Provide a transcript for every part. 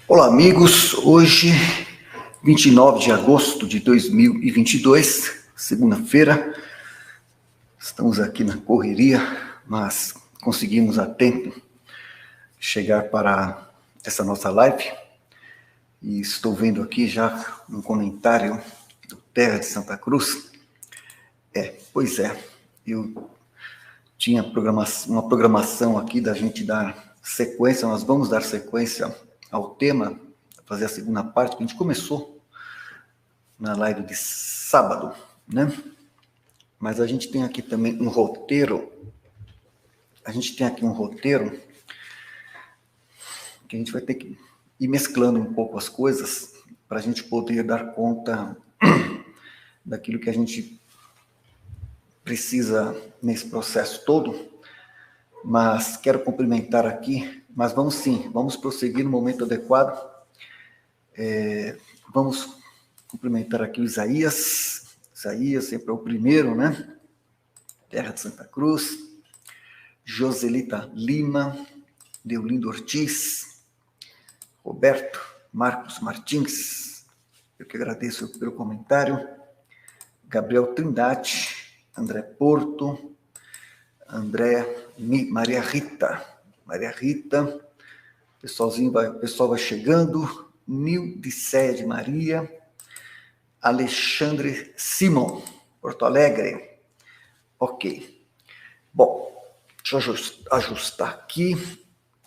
Olá, amigos. Hoje, 29 de agosto de 2022, segunda-feira. Estamos aqui na correria, mas conseguimos a tempo chegar para essa nossa live. E estou vendo aqui já um comentário do Terra de Santa Cruz. Pois é, eu tinha uma programação aqui da gente dar sequência, nós vamos dar sequência ao tema, fazer a segunda parte, que a gente começou na live de sábado, né? Mas a gente tem aqui também um roteiro, que a gente vai ter que ir mesclando um pouco as coisas para a gente poder dar conta daquilo que a gente precisa nesse processo todo. Mas quero cumprimentar aqui, mas vamos prosseguir no momento adequado. Vamos cumprimentar aqui o Isaías sempre é o primeiro, né? Terra de Santa Cruz, Joselita Lima, Deolindo Ortiz, Roberto Marcos Martins, eu que agradeço pelo comentário, Gabriel Trindade, André Porto, Maria Rita, o pessoal vai chegando, Nildicéia de Maria, Alexandre Simon, Porto Alegre, ok. Bom, deixa eu ajustar aqui,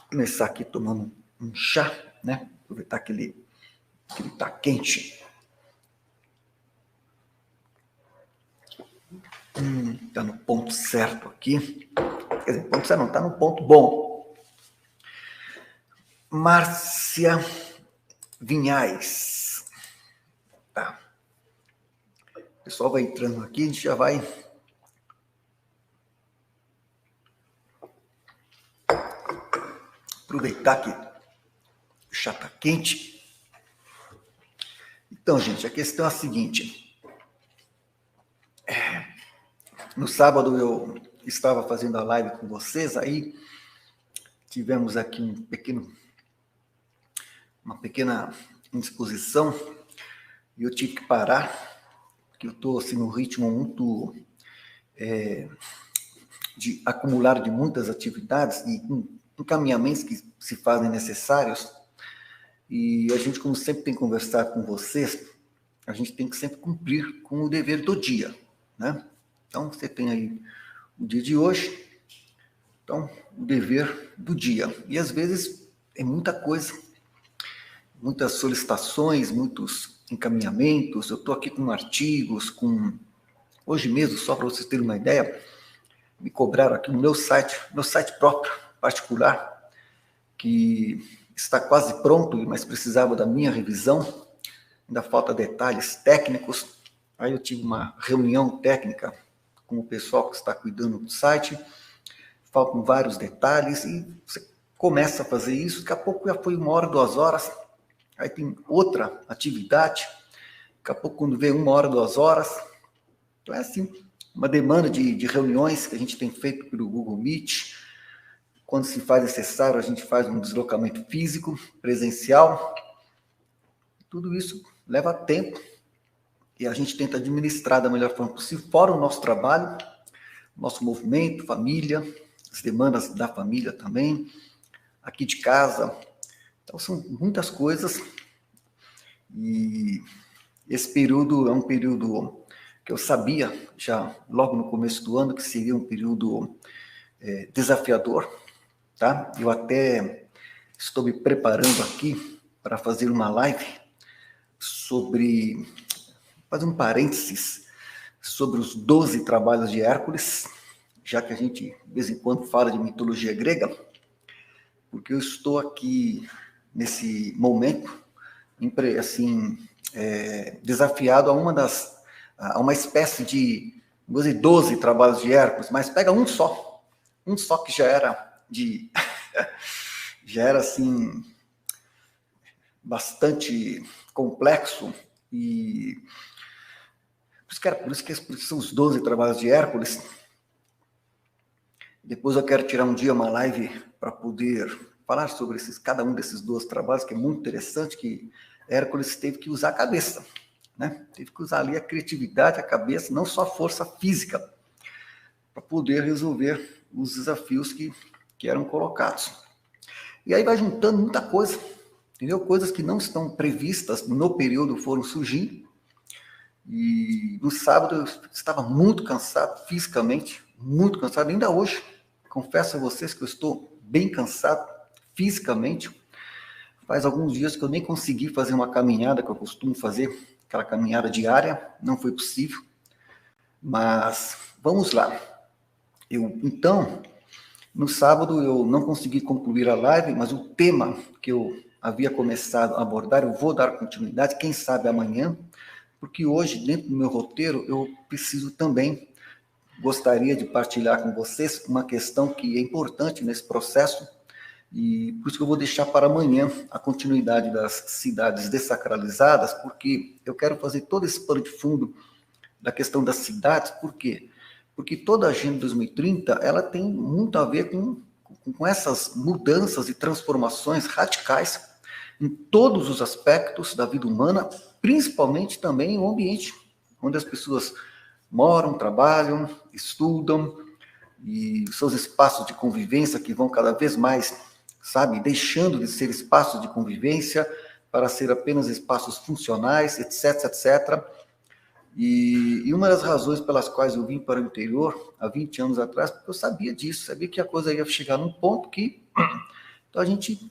começar aqui tomando um chá, né? Aproveitar que ele está quente. Está no ponto certo aqui. Quer dizer, ponto certo não, está no ponto bom. Márcia Vinhais. Tá. O pessoal vai entrando aqui, a gente já vai aproveitar que o chá está quente. Então, gente, a questão é a seguinte. No sábado eu estava fazendo a live com vocês, aí tivemos aqui uma pequena indisposição e eu tive que parar, porque eu estou assim, num ritmo muito de acumular de muitas atividades e encaminhamentos que se fazem necessários. E a gente, como sempre tem conversado com vocês, a gente tem que sempre cumprir com o dever do dia, né? Então, você tem aí o dia de hoje, então, o dever do dia. E, às vezes, é muita coisa, muitas solicitações, muitos encaminhamentos. Eu estou aqui com artigos, hoje mesmo, só para vocês terem uma ideia, me cobraram aqui no meu site próprio, particular, que está quase pronto, mas precisava da minha revisão, ainda falta detalhes técnicos. Aí eu tive uma reunião técnica com o pessoal que está cuidando do site, faltam vários detalhes, e você começa a fazer isso, daqui a pouco já foi 1 hora, 2 horas, aí tem outra atividade, daqui a pouco quando vê 1 hora, 2 horas, então é assim, uma demanda de reuniões que a gente tem feito pelo Google Meet. Quando se faz necessário, a gente faz um deslocamento físico, presencial. Tudo isso leva tempo e a gente tenta administrar da melhor forma possível, fora o nosso trabalho, nosso movimento, família, as demandas da família também, aqui de casa. Então, são muitas coisas e esse período é um período que eu sabia já logo no começo do ano que seria um período desafiador, tá? Eu até estou me preparando aqui para fazer uma live fazer um parênteses sobre os 12 trabalhos de Hércules, já que a gente de vez em quando fala de mitologia grega, porque eu estou aqui nesse momento assim desafiado a uma espécie de 12 trabalhos de Hércules, mas pega um só que já era assim bastante complexo, e por isso que são os 12 trabalhos de Hércules. Depois eu quero tirar um dia uma live para poder falar sobre cada um desses 2 trabalhos, que é muito interessante, que Hércules teve que usar a cabeça, né? Teve que usar ali a criatividade, a cabeça, não só a força física, para poder resolver os desafios que eram colocados. E aí vai juntando muita coisa, entendeu? Coisas que não estão previstas no período foram surgindo. E no sábado eu estava muito cansado fisicamente, muito cansado, ainda hoje. Confesso a vocês que eu estou bem cansado fisicamente. Faz alguns dias que eu nem consegui fazer uma caminhada que eu costumo fazer, aquela caminhada diária, não foi possível. Mas vamos lá. Então, no sábado eu não consegui concluir a live, mas o tema que eu havia começado a abordar, eu vou dar continuidade, quem sabe amanhã, porque hoje, dentro do meu roteiro, eu preciso também, gostaria de partilhar com vocês uma questão que é importante nesse processo, e por isso que eu vou deixar para amanhã a continuidade das cidades desacralizadas, porque eu quero fazer todo esse pano de fundo da questão das cidades. Por quê? Porque toda a Agenda 2030, ela tem muito a ver com essas mudanças e transformações radicais em todos os aspectos da vida humana, principalmente também o ambiente onde as pessoas moram, trabalham, estudam, e seus espaços de convivência que vão cada vez mais, sabe, deixando de ser espaços de convivência para ser apenas espaços funcionais, etc, etc. E uma das razões pelas quais eu vim para o interior há 20 anos atrás, porque eu sabia disso, sabia que a coisa ia chegar num ponto que então a gente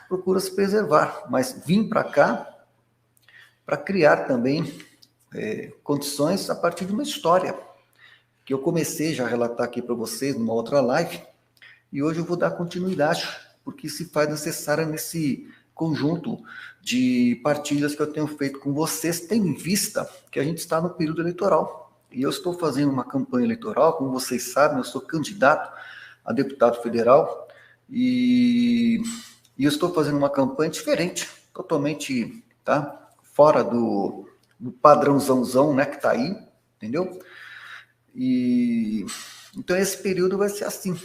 procura se preservar, mas vim para cá para criar também condições a partir de uma história que eu comecei já a relatar aqui para vocês numa outra live, e hoje eu vou dar continuidade, porque se faz necessária nesse conjunto de partilhas que eu tenho feito com vocês, tendo em vista que a gente está no período eleitoral. E eu estou fazendo uma campanha eleitoral, como vocês sabem, eu sou candidato a deputado federal, e eu estou fazendo uma campanha diferente, totalmente, tá? Fora do padrãozão, né, que está aí, entendeu? E então esse período vai ser assim,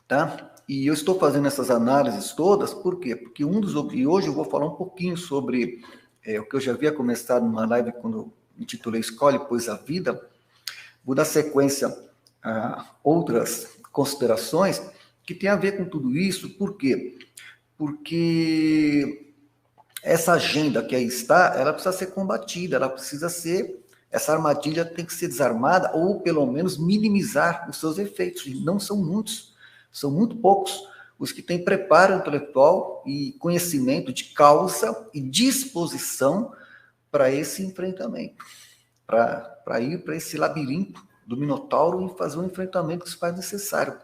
tá? E eu estou fazendo essas análises todas, por quê? Porque e hoje eu vou falar um pouquinho sobre o que eu já havia começado numa live quando eu intitulei Escolhe, pois a Vida. Vou dar sequência a outras considerações que tem a ver com tudo isso, por quê? Porque essa agenda que aí está, ela precisa ser combatida, essa armadilha tem que ser desarmada ou pelo menos minimizar os seus efeitos, e não são muitos, são muito poucos os que têm preparo intelectual e conhecimento de causa e disposição para esse enfrentamento, para ir para esse labirinto do Minotauro e fazer o enfrentamento que se faz necessário.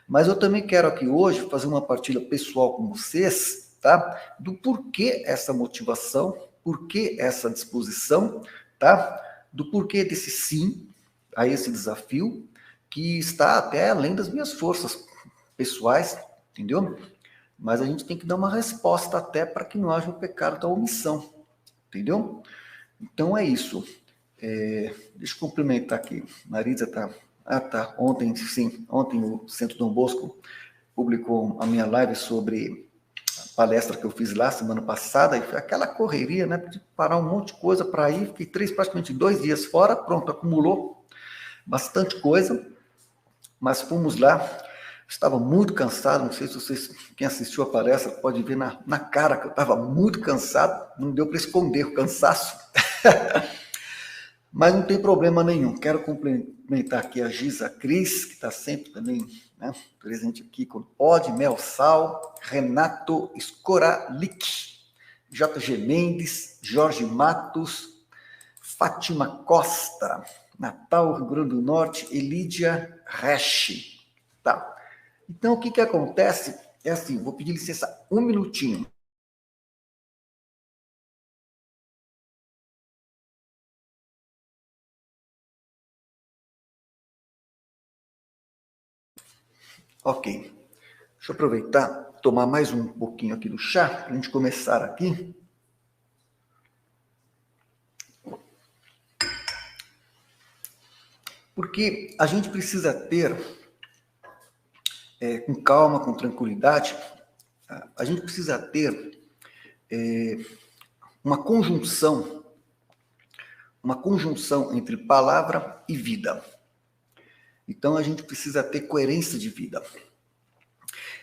Mas eu também quero aqui hoje fazer uma partilha pessoal com vocês, tá? Do porquê essa motivação, porquê essa disposição, tá? Do porquê desse sim a esse desafio, que está até além das minhas forças pessoais, entendeu? Mas a gente tem que dar uma resposta até para que não haja o pecado da omissão, entendeu? Então é isso. Deixa eu cumprimentar aqui. Marisa tá. Ah, tá. Ontem o Centro Dom Bosco publicou a minha live sobre a palestra que eu fiz lá semana passada, e foi aquela correria, né? De parar um monte de coisa para ir, fiquei praticamente 2 dias fora, pronto, acumulou bastante coisa, mas fomos lá. Estava muito cansado, não sei se vocês, quem assistiu a palestra, pode ver na cara que eu estava muito cansado, não deu para esconder o cansaço. Mas não tem problema nenhum. Quero cumprimentar aqui a Giza Cris, que está sempre também, né, presente aqui quando pode, Mel Sal, Renato Skoralik, JG Mendes, Jorge Matos, Fátima Costa, Natal, Rio Grande do Norte, Elídia Resch. Tá. Então, o que acontece? É assim, vou pedir licença um minutinho. Ok. Deixa eu aproveitar, tomar mais um pouquinho aqui do chá, para a gente começar aqui. Porque a gente precisa ter, com calma, com tranquilidade, a gente precisa ter uma conjunção entre palavra e vida. Então, a gente precisa ter coerência de vida.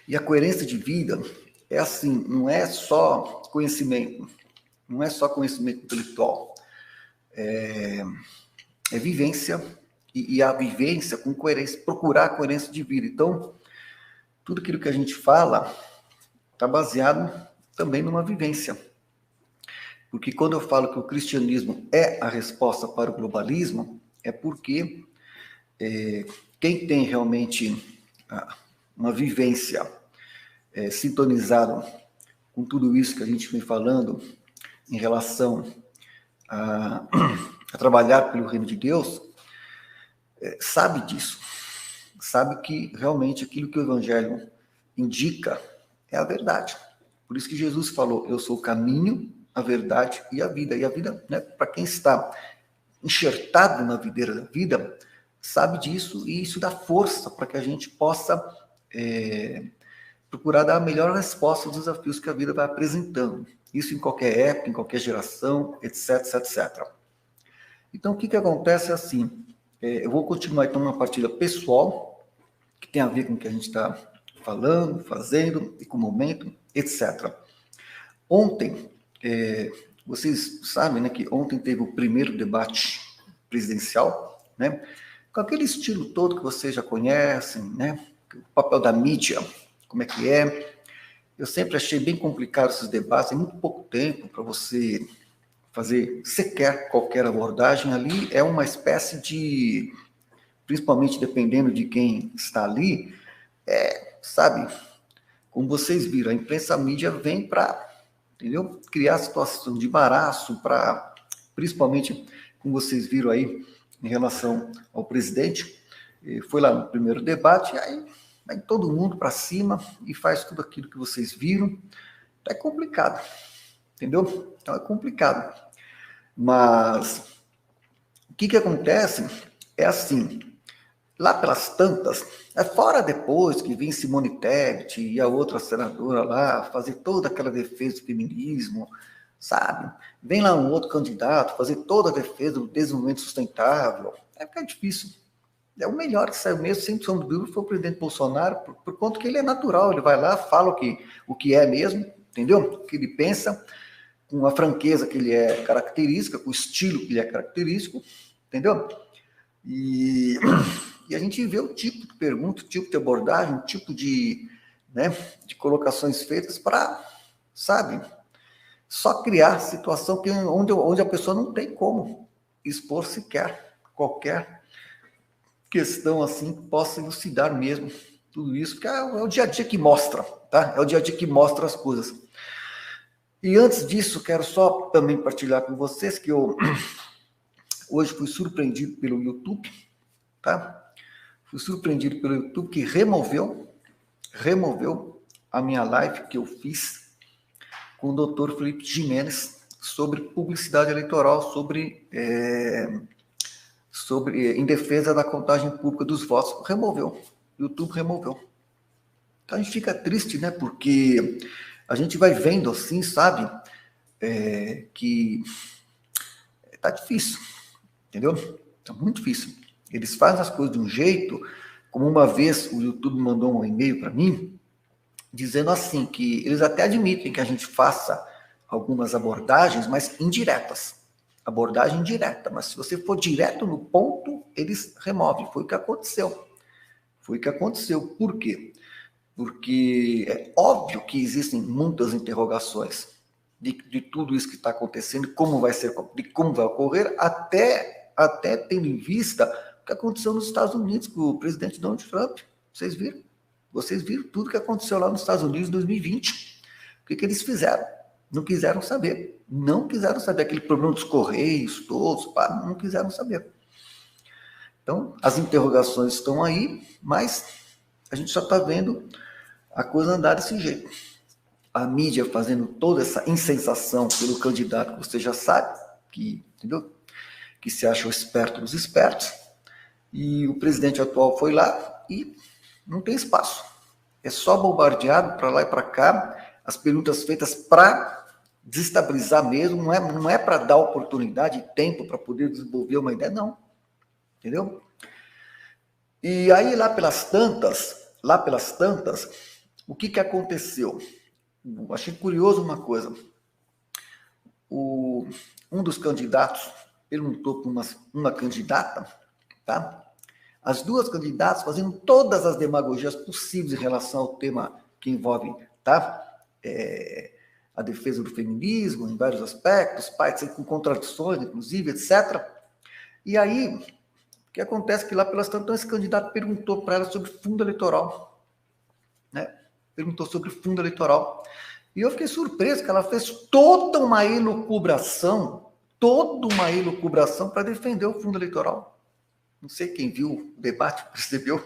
E a coerência de vida é assim, não é só conhecimento intelectual, é vivência, e a vivência com coerência, procurar a coerência de vida. Então, tudo aquilo que a gente fala está baseado também numa vivência. Porque quando eu falo que o cristianismo é a resposta para o globalismo, é porque quem tem realmente uma vivência sintonizada com tudo isso que a gente vem falando em relação a trabalhar pelo reino de Deus, sabe disso, sabe que realmente aquilo que o Evangelho indica é a verdade. Por isso que Jesus falou, eu sou o caminho, a verdade e a vida. E a vida, né, para quem está enxertado na videira da vida, sabe disso, e isso dá força para que a gente possa procurar dar a melhor resposta aos desafios que a vida vai apresentando. Isso em qualquer época, em qualquer geração, etc, etc. Então, o que acontece é assim, eu vou continuar então uma partilha pessoal, que tem a ver com o que a gente está falando, fazendo, e com o momento, etc. Ontem, vocês sabem, né, que ontem teve o primeiro debate presidencial, né, com aquele estilo todo que vocês já conhecem, né, o papel da mídia, como é que é. Eu sempre achei bem complicado esses debates, tem muito pouco tempo para você fazer sequer qualquer abordagem ali, é uma espécie de, principalmente dependendo de quem está ali, sabe, como vocês viram, a imprensa, a mídia vem para, entendeu, criar situação de embaraço, para, principalmente, como vocês viram aí, em relação ao presidente, foi lá no primeiro debate, aí vai todo mundo para cima e faz tudo aquilo que vocês viram. É complicado, entendeu? Então é complicado. Mas o que acontece é assim, lá pelas tantas, fora depois que vem Simone Tebet e a outra senadora lá fazer toda aquela defesa do feminismo, sabe? Vem lá um outro candidato fazer toda a defesa do desenvolvimento sustentável. Fica difícil. O melhor que saiu mesmo, sem sombra de dúvida, foi o presidente Bolsonaro, por conta que ele é natural, ele vai lá, fala o que é mesmo, entendeu? O que ele pensa, com a franqueza que ele é característica, com o estilo que ele é característico, entendeu? E a gente vê o tipo de pergunta, o tipo de abordagem, o tipo de, né, de colocações feitas para, sabe, só criar situação onde a pessoa não tem como expor sequer qualquer questão assim que possa elucidar mesmo tudo isso, porque é o dia a dia que mostra, tá? É o dia a dia que mostra as coisas. E antes disso, quero só também partilhar com vocês que eu hoje fui surpreendido pelo YouTube, tá? Fui surpreendido pelo YouTube que removeu a minha live que eu fiz com o Dr. Felipe Jimenez sobre publicidade eleitoral, sobre em defesa da contagem pública dos votos. Removeu. YouTube removeu. Então a gente fica triste, né? Porque a gente vai vendo assim, sabe? Que tá difícil, entendeu? Tá muito difícil. Eles fazem as coisas de um jeito, como uma vez o YouTube mandou um e-mail para mim, dizendo assim, que eles até admitem que a gente faça algumas abordagens, mas indiretas. Abordagem direta, mas se você for direto no ponto, eles removem. Foi o que aconteceu. Por quê? Porque é óbvio que existem muitas interrogações de tudo isso que está acontecendo, como vai ser, de como vai ocorrer, até tendo em vista o que aconteceu nos Estados Unidos com o presidente Donald Trump. Vocês viram? Vocês viram tudo que aconteceu lá nos Estados Unidos em 2020. O que eles fizeram? Não quiseram saber. Não quiseram saber. Aquele problema dos Correios todos, não quiseram saber. Então, as interrogações estão aí, mas a gente só está vendo a coisa andar desse jeito. A mídia fazendo toda essa insensação pelo candidato que você já sabe, que, entendeu? Que se acha o esperto dos espertos. E o presidente atual foi lá e não tem espaço. é só bombardeado para lá e para cá, as perguntas feitas para desestabilizar mesmo, não é para dar oportunidade e tempo para poder desenvolver uma ideia, não. Entendeu? E aí, lá pelas tantas, o que aconteceu? Eu achei curioso uma coisa. Um dos candidatos perguntou para uma candidata, tá? As duas candidatas fazendo todas as demagogias possíveis em relação ao tema que envolve, tá? A defesa do feminismo em vários aspectos, partes com contradições, inclusive, etc. E aí, o que acontece é que lá pelas tantas, esse candidato perguntou para ela sobre fundo eleitoral, né? Perguntou sobre fundo eleitoral. E eu fiquei surpreso que ela fez toda uma elucubração para defender o fundo eleitoral. Não sei quem viu o debate, percebeu?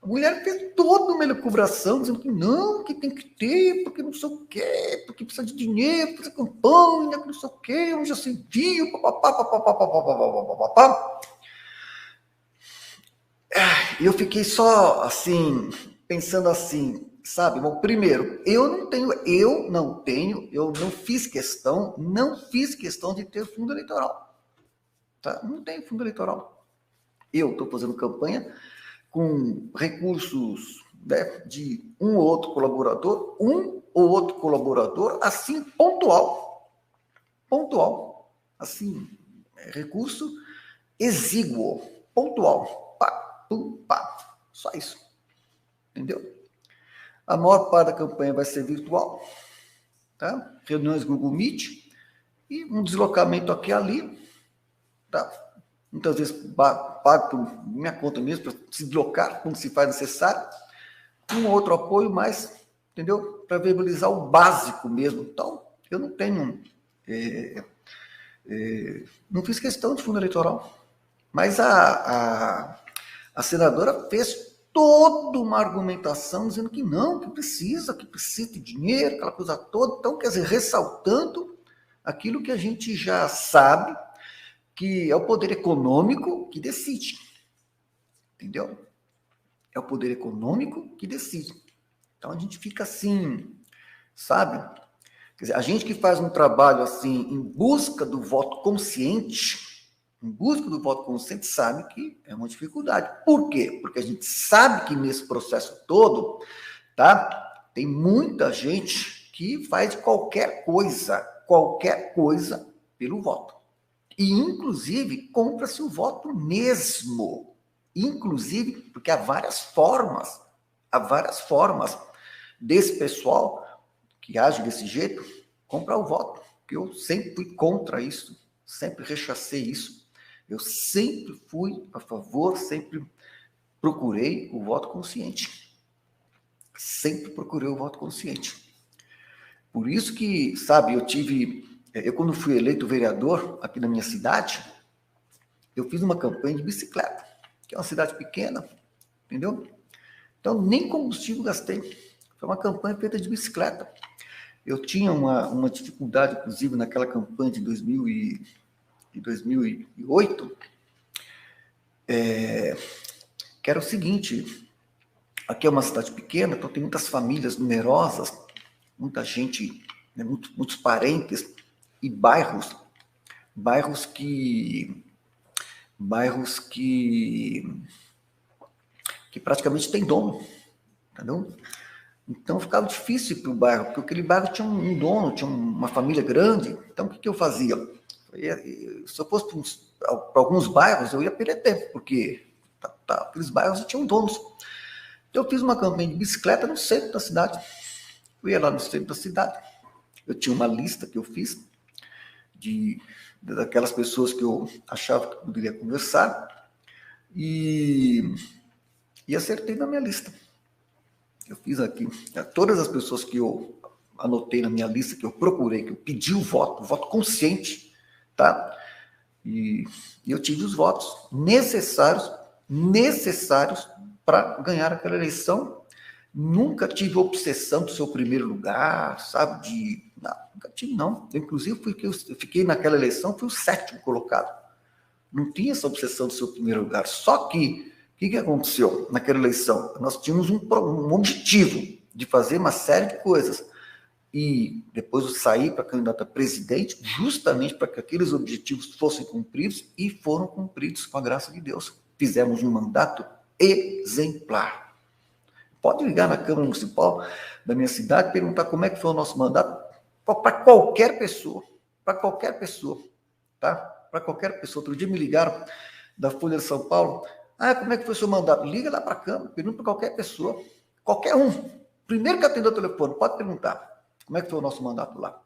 A mulher fez toda uma elucubração, dizendo que não, que tem que ter, porque não sei o quê, porque precisa de dinheiro, precisa de campanha, que não sei o quê, onde já se viu, papapá. E eu fiquei só, assim, pensando assim, sabe? Bom, primeiro, eu não fiz questão de ter fundo eleitoral, tá? Não tem fundo eleitoral. Eu estou fazendo campanha com recursos, né, de um ou outro colaborador, assim, pontual, assim, recurso exíguo, pontual, pá, pum, pá, só isso, entendeu? A maior parte da campanha vai ser virtual, tá? Reuniões Google Meet e um deslocamento aqui e ali, tá? Muitas vezes pago por minha conta mesmo para se deslocar quando se faz necessário, um outro apoio, mas, entendeu? Para viabilizar o básico mesmo. Então, eu não tenho, não fiz questão de fundo eleitoral, mas a senadora fez toda uma argumentação dizendo que não, que precisa de dinheiro, aquela coisa toda. Então, quer dizer, ressaltando aquilo que a gente já sabe, que é o poder econômico que decide, entendeu? É o poder econômico que decide. Então, a gente fica assim, sabe? Quer dizer, a gente que faz um trabalho assim, em busca do voto consciente, sabe que é uma dificuldade. Por quê? Porque a gente sabe que nesse processo todo, tá? Tem muita gente que faz qualquer coisa pelo voto. E, inclusive, compra-se o voto mesmo. Inclusive, porque há várias formas desse pessoal que age desse jeito comprar o voto. Eu sempre fui contra isso, sempre rechacei isso. Eu sempre fui a favor, sempre procurei o voto consciente. Sempre procurei o voto consciente. Por isso que, sabe, eu quando fui eleito vereador aqui na minha cidade, eu fiz uma campanha de bicicleta, que é uma cidade pequena, entendeu? Então, nem combustível gastei. Foi uma campanha feita de bicicleta. Eu tinha uma dificuldade, inclusive, naquela campanha de 2008, que era o seguinte: aqui é uma cidade pequena, então tem muitas famílias numerosas, muita gente, né, muitos parentes, e bairros que praticamente tem dono, entendeu? Então ficava difícil para o bairro, porque aquele bairro tinha um dono, tinha uma família grande. Então o que eu fazia? Se eu fosse para alguns bairros, eu ia perder tempo, porque aqueles bairros tinham donos. Então eu fiz uma campanha de bicicleta no centro da cidade. Eu ia lá no centro da cidade, eu tinha uma lista que eu fiz daquelas pessoas que eu achava que poderia conversar e acertei na minha lista. Eu fiz aqui, todas as pessoas que eu anotei na minha lista, que eu procurei, que eu pedi o voto consciente, tá? E eu tive os votos necessários para ganhar aquela eleição. Nunca tive obsessão do seu primeiro lugar, sabe? Não, nunca tive, não. Eu, inclusive, eu fiquei naquela eleição, fui o 7º colocado. Não tinha essa obsessão do seu primeiro lugar. Só que, que aconteceu naquela eleição? Nós tínhamos um objetivo de fazer uma série de coisas. E depois eu saí para candidato a presidente, justamente para que aqueles objetivos fossem cumpridos, e foram cumpridos com a graça de Deus. Fizemos um mandato exemplar. Pode ligar na Câmara Municipal da minha cidade e perguntar como é que foi o nosso mandato, para qualquer pessoa, tá? Para qualquer pessoa. Outro dia me ligaram da Folha de São Paulo, como é que foi o seu mandato? Liga lá para a Câmara, pergunta para qualquer pessoa, qualquer um. Primeiro que atendeu o telefone, pode perguntar. Como é que foi o nosso mandato lá?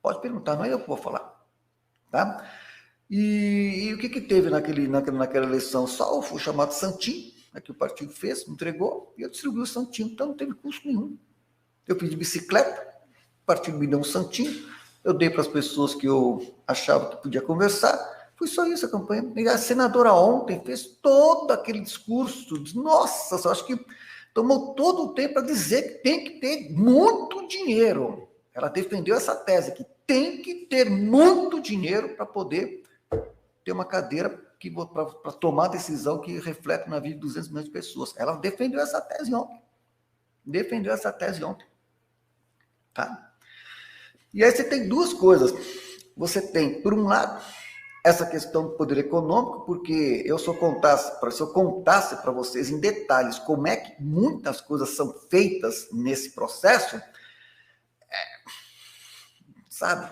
Pode perguntar, não é eu que vou falar. Tá? E o que teve naquela eleição? Só o chamado Santinho, que o partido fez, entregou, e eu distribuí o Santinho. Então não teve custo nenhum. Eu fiz de bicicleta, o partido me deu um Santinho, eu dei para as pessoas que eu achava que podia conversar. Foi só isso a campanha. E a senadora ontem fez todo aquele discurso. Nossa, eu acho que tomou todo o tempo para dizer que tem que ter muito dinheiro. Ela defendeu essa tese, que tem que ter muito dinheiro para poder ter uma cadeira para tomar decisão que reflete na vida de 200 milhões de pessoas. Ela defendeu essa tese ontem. Tá? E aí você tem duas coisas. Você tem, por um lado, essa questão do poder econômico, porque se eu contasse para vocês em detalhes como é que muitas coisas são feitas nesse processo, sabe?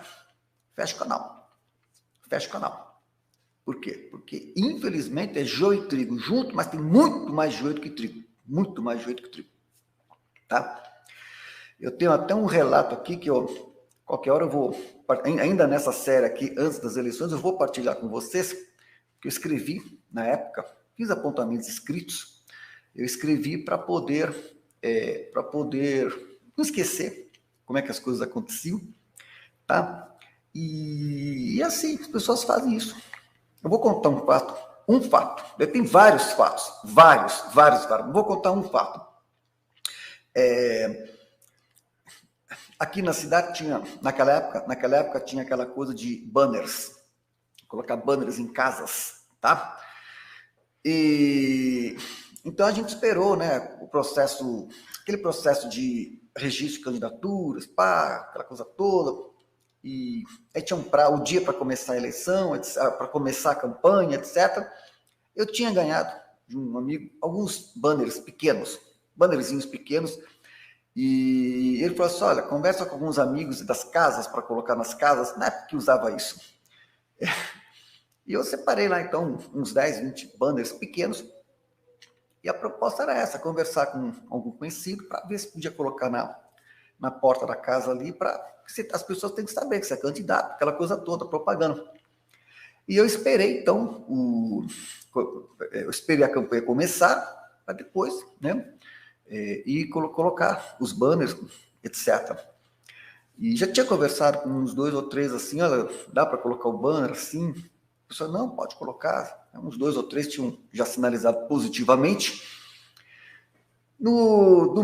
Fecha o canal. Por quê? Porque, infelizmente, é joio e trigo junto, mas tem muito mais joio do que trigo. Tá? Eu tenho até um relato aqui que qualquer hora eu vou, ainda nessa série aqui, antes das eleições, eu vou partilhar com vocês, que eu escrevi na época, fiz apontamentos escritos, eu escrevi para poder não esquecer como é que as coisas aconteciam, tá? E assim, as pessoas fazem isso. Eu vou contar um fato. Tem vários fatos, vários. Vou contar um fato. Aqui na cidade tinha, naquela época tinha aquela coisa de banners, colocar banners em casas, tá? E então a gente esperou, né, aquele processo de registro de candidaturas, aquela coisa toda, e aí tinha o dia para começar a eleição, para começar a campanha, etc. Eu tinha ganhado de um amigo alguns bannerzinhos pequenos, e ele falou assim, olha, conversa com alguns amigos das casas para colocar nas casas, na época que usava isso. E eu separei lá, então, uns 10, 20 banners pequenos, e a proposta era essa, conversar com algum conhecido para ver se podia colocar na porta da casa ali, as pessoas têm que saber que você é candidato, aquela coisa toda, propaganda. E eu esperei, então, eu esperei a campanha começar, para depois, né, e colocar os banners, etc. E já tinha conversado com uns 2 ou 3 assim, olha, dá para colocar o banner assim? A pessoa, não, pode colocar. Uns 2 ou 3 tinham já sinalizado positivamente. No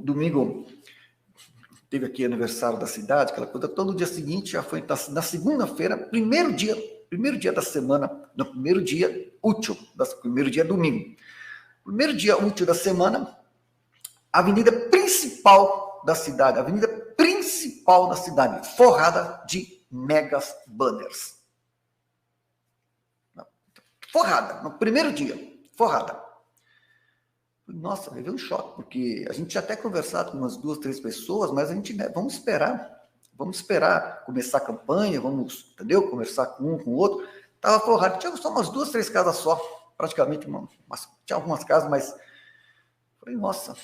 domingo, teve aqui aniversário da cidade, aquela coisa, todo dia seguinte, já foi na segunda-feira, primeiro dia da semana, no primeiro dia útil, primeiro dia domingo. Primeiro dia útil da semana, avenida principal da cidade, forrada de megas banners. Forrada, no primeiro dia, forrada. Nossa, veio um choque, porque a gente tinha até conversado com umas 2, 3 pessoas, mas a gente, vamos esperar começar a campanha, entendeu? Conversar com um, com o outro. Estava forrado, tinha só umas 2, 3 casas só, praticamente, tinha algumas casas, mas falei, nossa.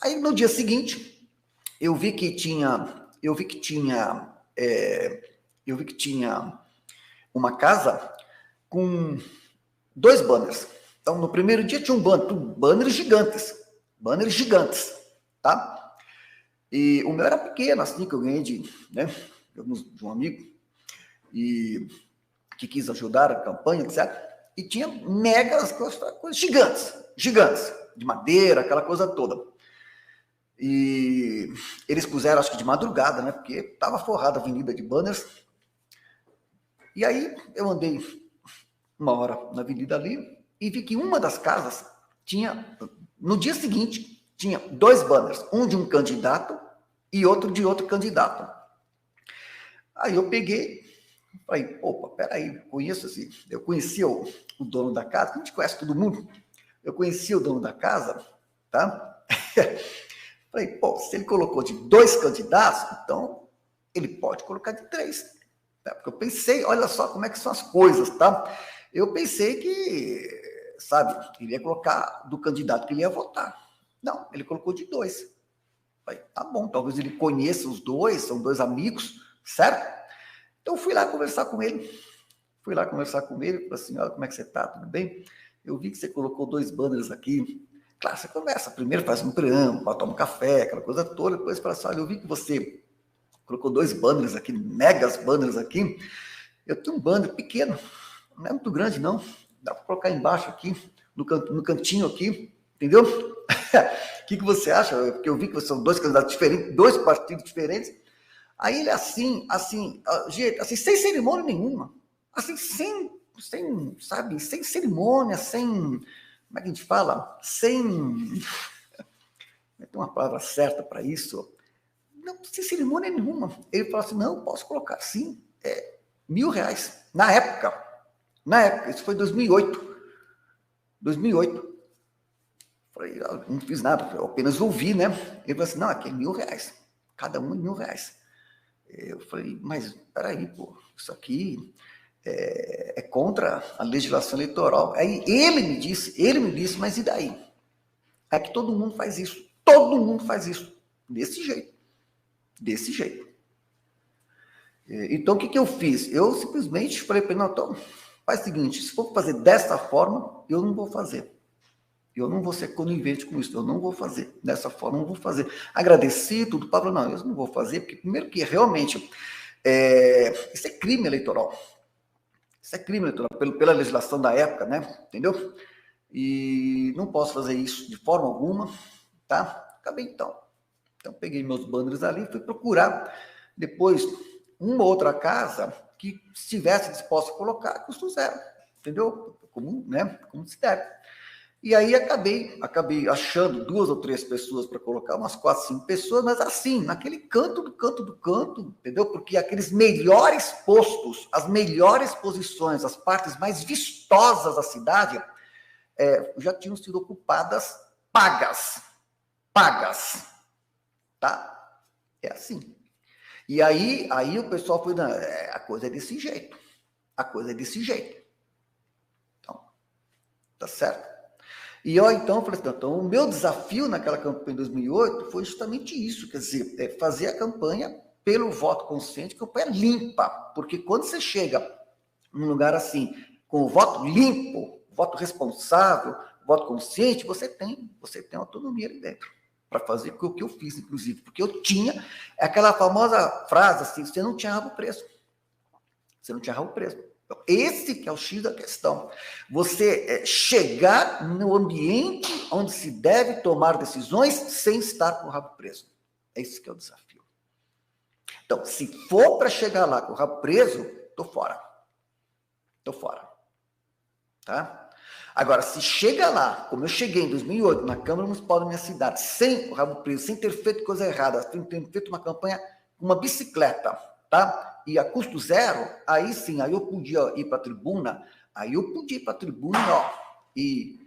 Aí no dia seguinte, eu vi que tinha uma casa com 2 banners. Então, no primeiro dia tinha um banners gigantes, tá? E o meu era pequeno, assim, que eu ganhei de um amigo, e que quis ajudar a campanha, etc. E tinha megas, coisas gigantes, de madeira, aquela coisa toda. E eles puseram, acho que de madrugada, né? Porque estava forrada a avenida de banners. E aí eu andei uma hora na avenida ali, e vi que uma das casas tinha, no dia seguinte, tinha 2 banners, um de um candidato e outro de outro candidato. Aí eu peguei, falei, opa, peraí, eu conhecia o dono da casa, a gente conhece todo mundo, eu conhecia o dono da casa, tá? Falei, pô, se ele colocou de 2 candidatos, então ele pode colocar de 3. Tá? Porque eu pensei, olha só como é que são as coisas, tá? Eu pensei que, sabe, ele ia colocar do candidato que ele ia votar. Não, ele colocou de 2. Falei, tá bom, talvez ele conheça os 2, são 2 amigos, certo? Então fui lá conversar com ele. Falei assim, olha, como é que você tá, tudo bem? Eu vi que você colocou 2 banners aqui. Claro, você conversa, primeiro faz um preâmbulo, toma um café, aquela coisa toda, depois fala assim, olha, eu vi que você colocou 2 banners aqui, megas banners aqui. Eu tenho um banner pequeno, não é muito grande não, dá para colocar embaixo aqui, no cantinho aqui, entendeu? O que você acha? Porque eu vi que são 2 candidatos diferentes, 2 partidos diferentes. Aí ele assim, gente, assim, sem cerimônia nenhuma, assim, sabe, sem cerimônia, sem, como é que a gente fala? Sem, tem uma palavra certa para isso, não, sem cerimônia nenhuma. Ele falou assim, não, posso colocar sim, R$1.000, na época, isso foi 2008. Falei, não fiz nada, eu apenas ouvi, né? Ele falou assim, não, aqui é R$1.000, cada um é R$1.000. Eu falei, mas peraí, pô, isso aqui é contra a legislação eleitoral. Aí ele me disse, mas e daí? É que todo mundo faz isso, desse jeito. Então, o que eu fiz? Eu simplesmente falei para ele, não, então, faz o seguinte, se for fazer dessa forma, eu não vou fazer. Eu não vou ser conivente com isso, eu não vou fazer. Dessa forma, eu não vou fazer. Agradeci tudo, Pablo, não, eu não vou fazer, porque primeiro que realmente isso é crime eleitoral. Isso é crime eleitoral, pela legislação da época, né? Entendeu? E não posso fazer isso de forma alguma, tá? Acabei então. Então, peguei meus banners ali, fui procurar depois uma outra casa que estivesse disposta a colocar custo zero, entendeu? Como se deve. E aí acabei achando 2 ou 3 pessoas para colocar, umas 4, 5 pessoas, mas assim, naquele canto do canto, entendeu? Porque aqueles melhores postos, as melhores posições, as partes mais vistosas da cidade, já tinham sido ocupadas, pagas, tá? É assim. E aí o pessoal foi, a coisa é desse jeito. Então, tá certo? E eu, então, falei assim, então, o meu desafio naquela campanha em 2008 foi justamente isso, quer dizer, fazer a campanha pelo voto consciente, campanha limpa, porque quando você chega num lugar assim, com o voto limpo, voto responsável, voto consciente, você tem autonomia ali dentro, para fazer o que eu fiz, inclusive, porque eu tinha aquela famosa frase assim, você não tinha rabo preso. Então, esse que é o X da questão. Você chegar no ambiente onde se deve tomar decisões sem estar com o rabo preso. Esse que é o desafio. Então, se for para chegar lá com o rabo preso, tô fora. Tá? Agora, se chega lá, como eu cheguei em 2008, na Câmara Municipal da minha cidade, sem o rabo preso, sem ter feito coisa errada, sem ter feito uma campanha com uma bicicleta, tá? E a custo zero, aí sim, aí eu podia ir para a tribuna, ó, e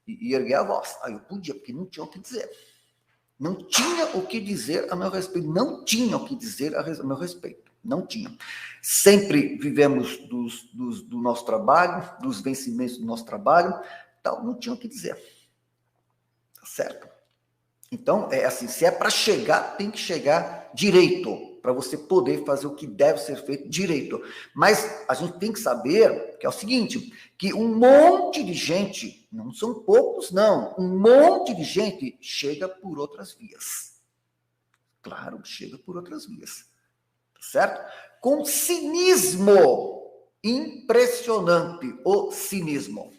erguer a voz. Aí eu podia, porque não tinha o que dizer. Não tinha o que dizer a meu respeito. Não tinha. Sempre vivemos do nosso trabalho, dos vencimentos do nosso trabalho, então não tinha o que dizer. Tá certo? Então, é assim, se é para chegar, tem que chegar direito, para você poder fazer o que deve ser feito direito. Mas a gente tem que saber que é o seguinte, que um monte de gente, não são poucos não, um monte de gente chega por outras vias. Claro, chega por outras vias. Tá certo? Com cinismo impressionante, o cinismo,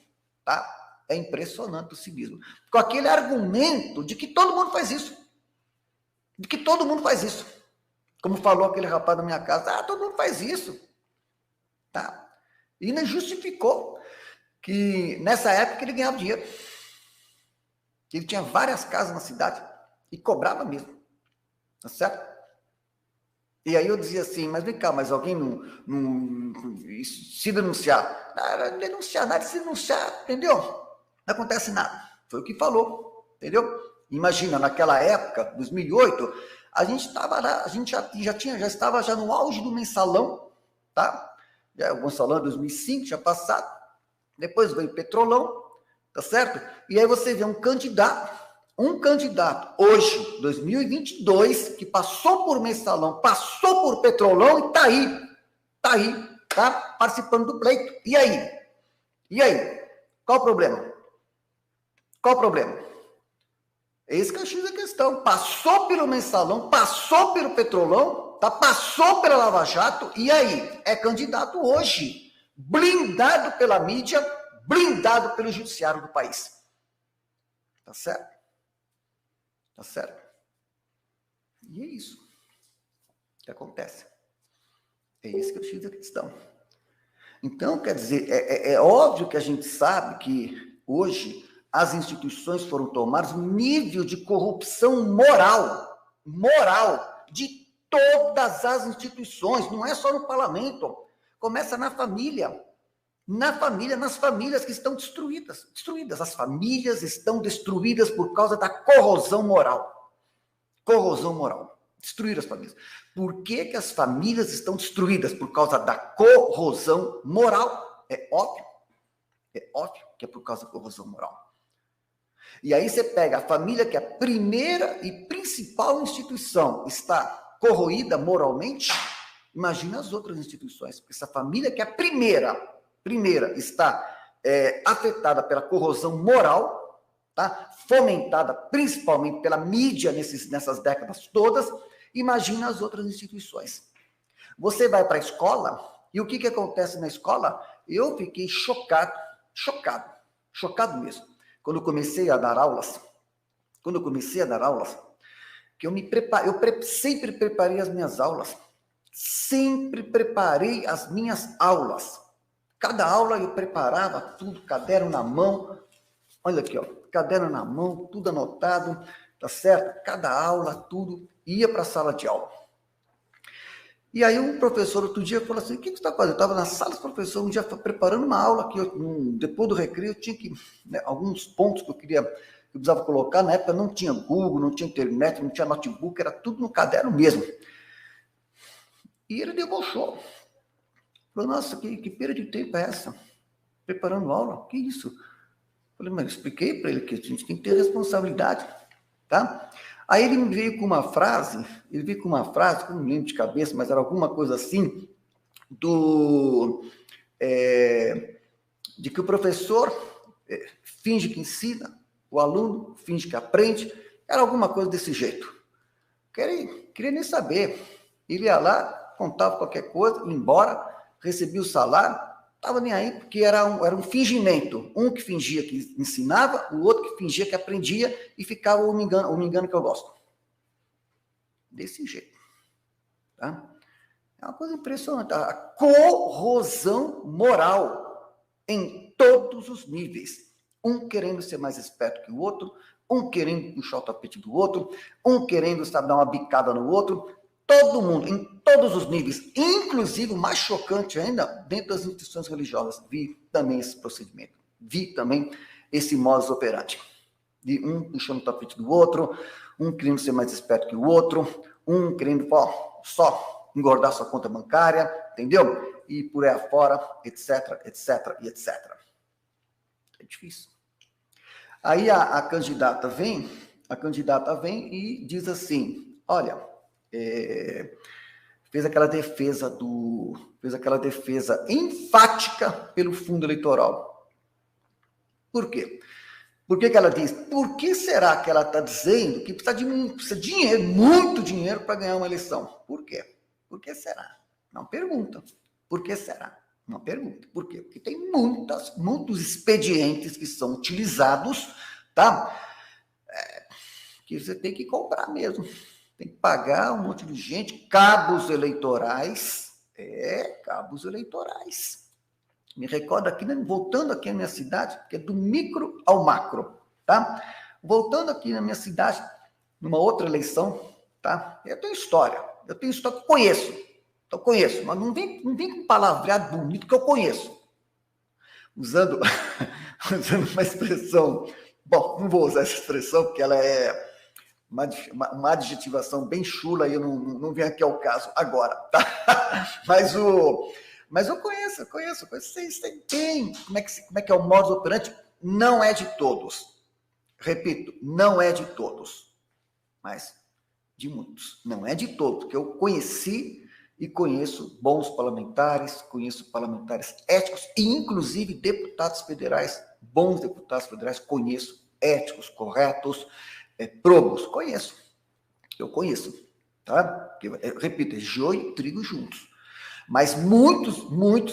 tá? É impressionante o cinismo. Com aquele argumento de que todo mundo faz isso. Como falou aquele rapaz da minha casa, todo mundo faz isso. Tá? E ainda justificou que nessa época ele ganhava dinheiro. Ele tinha várias casas na cidade e cobrava mesmo. Tá certo? E aí eu dizia assim, mas vem cá, mas alguém se denunciar? Denunciar, nada de se denunciar, entendeu? Não acontece nada. Foi o que falou, entendeu? Imagina, naquela época, 2008, a gente estava lá, a gente já estava no auge do mensalão, tá? Já, o mensalão de 2005 tinha passado, depois veio o Petrolão, tá certo? E aí você vê um candidato hoje, 2022, que passou por mensalão, passou por Petrolão e tá participando do pleito. E aí? Qual o problema? Esse que é o X da questão. Passou pelo mensalão, passou pelo Petrolão, tá? Passou pela Lava Jato, e aí? É candidato hoje, blindado pela mídia, blindado pelo judiciário do país. Tá certo? Tá certo? E é isso que acontece. É esse que é o X da questão. Então, quer dizer, é óbvio que a gente sabe que hoje as instituições foram tomadas um nível de corrupção moral de todas as instituições, não é só no parlamento, começa na família, nas famílias que estão destruídas, as famílias estão destruídas por causa da corrosão moral, destruir as famílias. Por que as famílias estão destruídas? Por causa da corrosão moral. É óbvio que é por causa da corrosão moral. E aí você pega a família, que é a primeira e principal instituição, está corroída moralmente, imagina as outras instituições, porque essa família, que é a primeira está afetada pela corrosão moral, tá? Fomentada principalmente pela mídia nessas décadas todas, imagina as outras instituições. Você vai para a escola, e o que acontece na escola? Eu fiquei chocado mesmo. Quando eu comecei a dar aulas, que eu sempre preparei as minhas aulas. Cada aula eu preparava tudo, caderno na mão. Olha aqui, ó, caderno na mão, tudo anotado, tá certo? Cada aula, tudo, ia para a sala de aula. E aí um professor outro dia falou assim, o que você está fazendo? Eu estava na sala do professor, um dia preparando uma aula, que depois do recreio eu tinha que, alguns pontos que eu precisava colocar, na época não tinha Google, não tinha internet, não tinha notebook, era tudo no caderno mesmo. E ele debochou. Falou, nossa, que perda de tempo é essa? Preparando aula? Que isso? Falei, mas eu expliquei para ele que a gente tem que ter responsabilidade, tá? Aí ele me veio com uma frase, que eu não lembro de cabeça, mas era alguma coisa assim, de que o professor finge que ensina, o aluno finge que aprende, era alguma coisa desse jeito. Queria nem saber. Ele ia lá, contava qualquer coisa, ia embora, recebia o salário, estava nem aí, porque era um fingimento. Um que fingia que ensinava, o outro que fingia que aprendia e ficava o me engano que eu gosto. Desse jeito. Tá? É uma coisa impressionante. A corrosão moral em todos os níveis. Um querendo ser mais esperto que o outro, um querendo puxar o tapete do outro, um querendo, sabe, dar uma bicada no outro. Todo mundo, em todos os níveis, inclusive o mais chocante ainda, dentro das instituições religiosas, vi também esse procedimento, vi também esse modus operandi, de um puxando o tapete do outro, um querendo ser mais esperto que o outro, um querendo só engordar sua conta bancária, entendeu? E por aí afora, etc, etc e etc. É difícil. Aí a candidata vem e diz assim, olha, fez aquela defesa enfática pelo fundo eleitoral. Por quê? Por que ela diz? Por que será que ela está dizendo que precisa de dinheiro, muito dinheiro, para ganhar uma eleição? Por quê? Por que será? Não pergunta. Por que será? Não pergunta. Por quê? Porque tem muitos expedientes que são utilizados, tá? Que você tem que comprar mesmo. Tem que pagar um monte de gente, cabos eleitorais. Me recordo aqui, né, voltando aqui na minha cidade, que é do micro ao macro, tá? Voltando aqui na minha cidade, numa outra eleição, tá? Eu tenho história que eu conheço. Eu conheço, mas não vem com palavreado bonito que eu conheço. Usando uma expressão, bom, não vou usar essa expressão, porque ela é uma adjetivação bem chula e eu não venho aqui ao caso agora, tá? Mas eu conheço, vocês bem como é que é o modus operandi. Não é de todos. Repito, não é de todos, mas de muitos. Não é de todos, porque eu conheci e conheço bons parlamentares, conheço parlamentares éticos e, inclusive, deputados federais, bons deputados federais, conheço, éticos, corretos, probos, conheço. Eu conheço, tá? Eu repito, é joio e trigo juntos. Mas muitos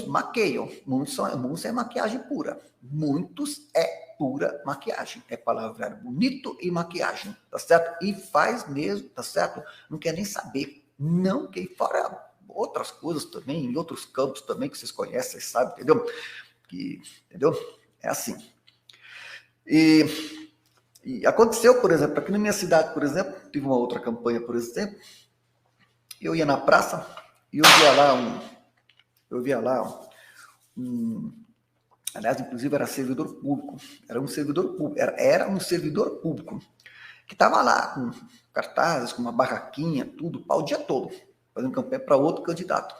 maqueiam. Muitos é maquiagem pura. Muitos é pura maquiagem. É palavra bonito e maquiagem, tá certo? E faz mesmo, tá certo? Não quer nem saber. Não, que fora outras coisas também, em outros campos também que vocês conhecem, vocês sabem, entendeu? Entendeu? É assim. E aconteceu, por exemplo, aqui na minha cidade, por exemplo, tive uma outra campanha, por exemplo, eu ia na praça e eu via lá aliás, inclusive era servidor público, era um servidor público que estava lá com cartazes, com uma barraquinha, tudo, o dia todo, fazendo campanha para outro candidato,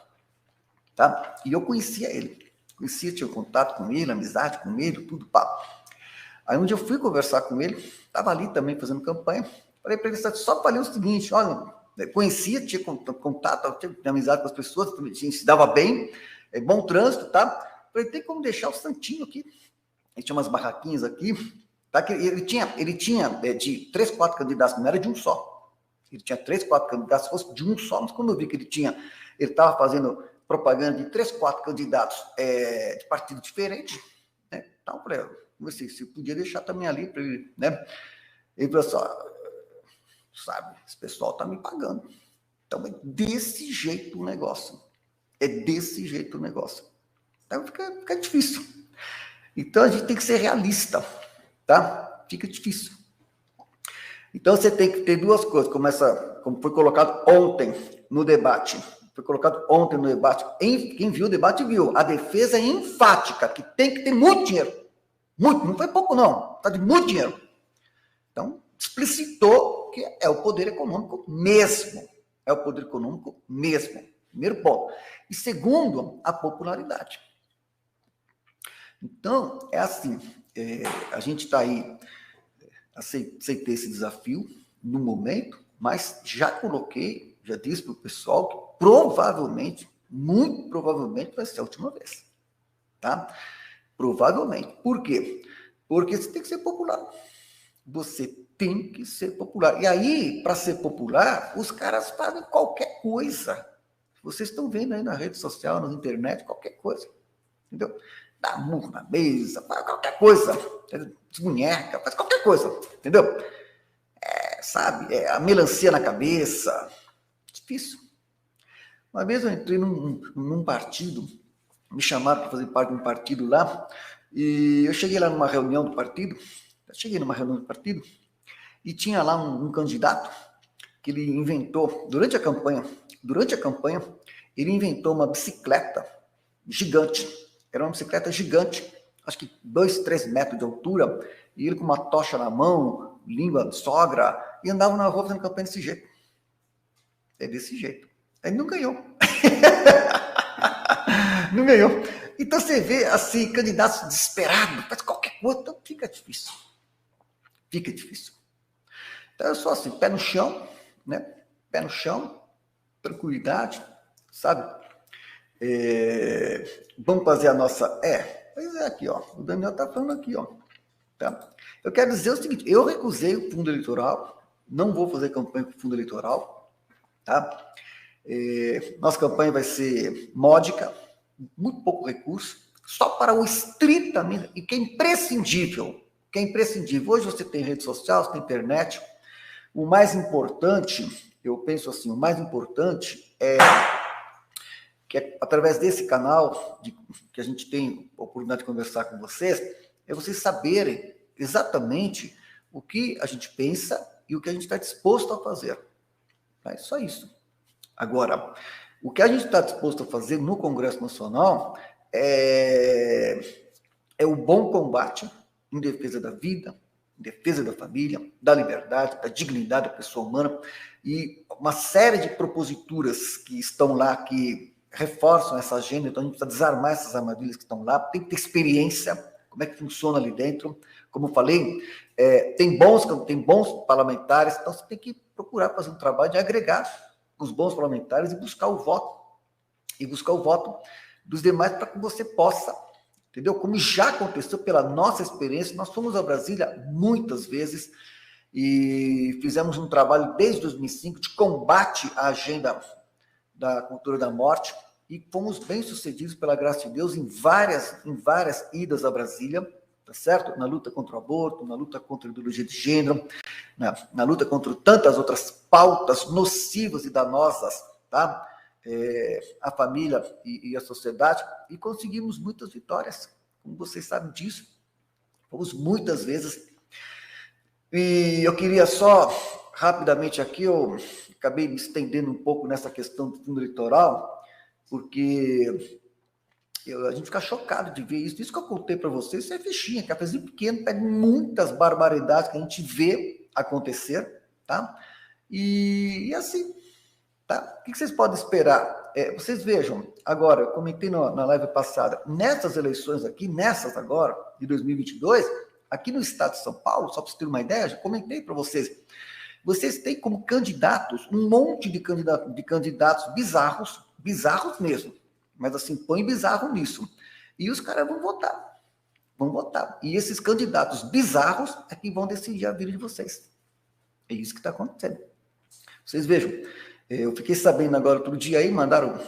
tá? E eu conhecia ele, tinha contato com ele, amizade com ele, tudo, pá. Aí um dia eu fui conversar com ele, estava ali também fazendo campanha, falei para ele, só falei o seguinte, olha, conhecia, tinha contato, tinha amizade com as pessoas, se dava bem, bom trânsito, tá? Falei, tem como deixar o santinho aqui? Ele tinha umas barraquinhas aqui, tá? Ele tinha de 3, 4 candidatos, não era de um só. Ele tinha 3, 4 candidatos, se fosse de um só, mas quando eu vi que ele estava fazendo propaganda de 3, 4 candidatos de partido diferente, né? Então, eu falei, vamos ver se eu podia deixar também ali para ele, né? Ele falou assim, sabe, esse pessoal tá me pagando. Então, é desse jeito o negócio. Então, fica difícil. Então, a gente tem que ser realista, tá? Fica difícil. Então, você tem que ter duas coisas, como foi colocado ontem no debate. Quem viu o debate viu. A defesa é enfática, que tem que ter muito dinheiro. Muito, não foi pouco não, tá de muito dinheiro. Então, explicitou que é o poder econômico mesmo. Primeiro ponto. E segundo, a popularidade. Então, é assim, a gente está aí, aceitei esse desafio no momento, mas já disse para o pessoal que provavelmente, muito provavelmente, vai ser a última vez. Tá? Provavelmente. Por quê? Porque você tem que ser popular. E aí, para ser popular, os caras fazem qualquer coisa. Vocês estão vendo aí na rede social, na internet, qualquer coisa. Entendeu? Dá murro na mesa, faz qualquer coisa. Desmunheca, faz qualquer coisa. Entendeu? Sabe? A melancia na cabeça. Difícil. Uma vez eu entrei num partido, me chamaram para fazer parte de um partido lá, e eu cheguei lá numa reunião do partido, e tinha lá um candidato que ele inventou, durante a campanha, ele inventou uma bicicleta gigante. Era uma bicicleta gigante, acho que 2, 3 metros de altura, e ele com uma tocha na mão, língua de sogra, e andava na rua fazendo campanha desse jeito. É desse jeito. Ele não ganhou. Não ganhou. Então você vê, assim, candidatos desesperados, faz qualquer coisa, então fica difícil. Então eu sou assim, pé no chão, né? Pé no chão, tranquilidade, sabe? Vamos fazer a nossa... Pois é, aqui, ó. O Daniel tá falando aqui, ó. Tá? Eu quero dizer o seguinte, eu recusei o fundo eleitoral, não vou fazer campanha com fundo eleitoral, tá? Nossa campanha vai ser módica, muito pouco recurso, só para o estritamente, e que é imprescindível. Hoje você tem rede social, você tem internet. O mais importante, eu penso assim, é que é através desse canal que a gente tem a oportunidade de conversar com vocês, é vocês saberem exatamente o que a gente pensa e o que a gente está disposto a fazer. É só isso. Agora, o que a gente está disposto a fazer no Congresso Nacional é o bom combate em defesa da vida, em defesa da família, da liberdade, da dignidade da pessoa humana, e uma série de proposituras que estão lá, que reforçam essa agenda. Então a gente precisa desarmar essas armadilhas que estão lá, tem que ter experiência, como é que funciona ali dentro. Como eu falei, tem bons parlamentares, então você tem que procurar fazer um trabalho de agregar os bons parlamentares e buscar o voto dos demais para que você possa, entendeu? Como já aconteceu pela nossa experiência, nós fomos a Brasília muitas vezes e fizemos um trabalho desde 2005 de combate à agenda da cultura da morte e fomos bem-sucedidos, pela graça de Deus, em várias idas a Brasília, tá certo? Na luta contra o aborto, na luta contra a ideologia de gênero, na luta contra tantas outras pautas nocivas e danosas, tá? A família e a sociedade, e conseguimos muitas vitórias, como vocês sabem disso. Fomos muitas vezes. E eu queria só, rapidamente aqui, eu acabei me estendendo um pouco nessa questão do fundo eleitoral, porque a gente fica chocado de ver isso. Isso que eu contei para vocês, isso é fichinha, cafezinho pequeno, pega muitas barbaridades que a gente vê acontecer, tá? E assim, tá? O que vocês podem esperar? Vocês vejam, agora, eu comentei na live passada, nessas eleições aqui, nessas agora, de 2022, aqui no estado de São Paulo, só para vocês terem uma ideia, já comentei para vocês, vocês têm como candidatos um monte de candidatos bizarros mesmo, mas assim, põe bizarro nisso. E os caras vão votar. E esses candidatos bizarros é que vão decidir a vida de vocês. É isso que está acontecendo. Vocês vejam, eu fiquei sabendo agora outro dia aí, manda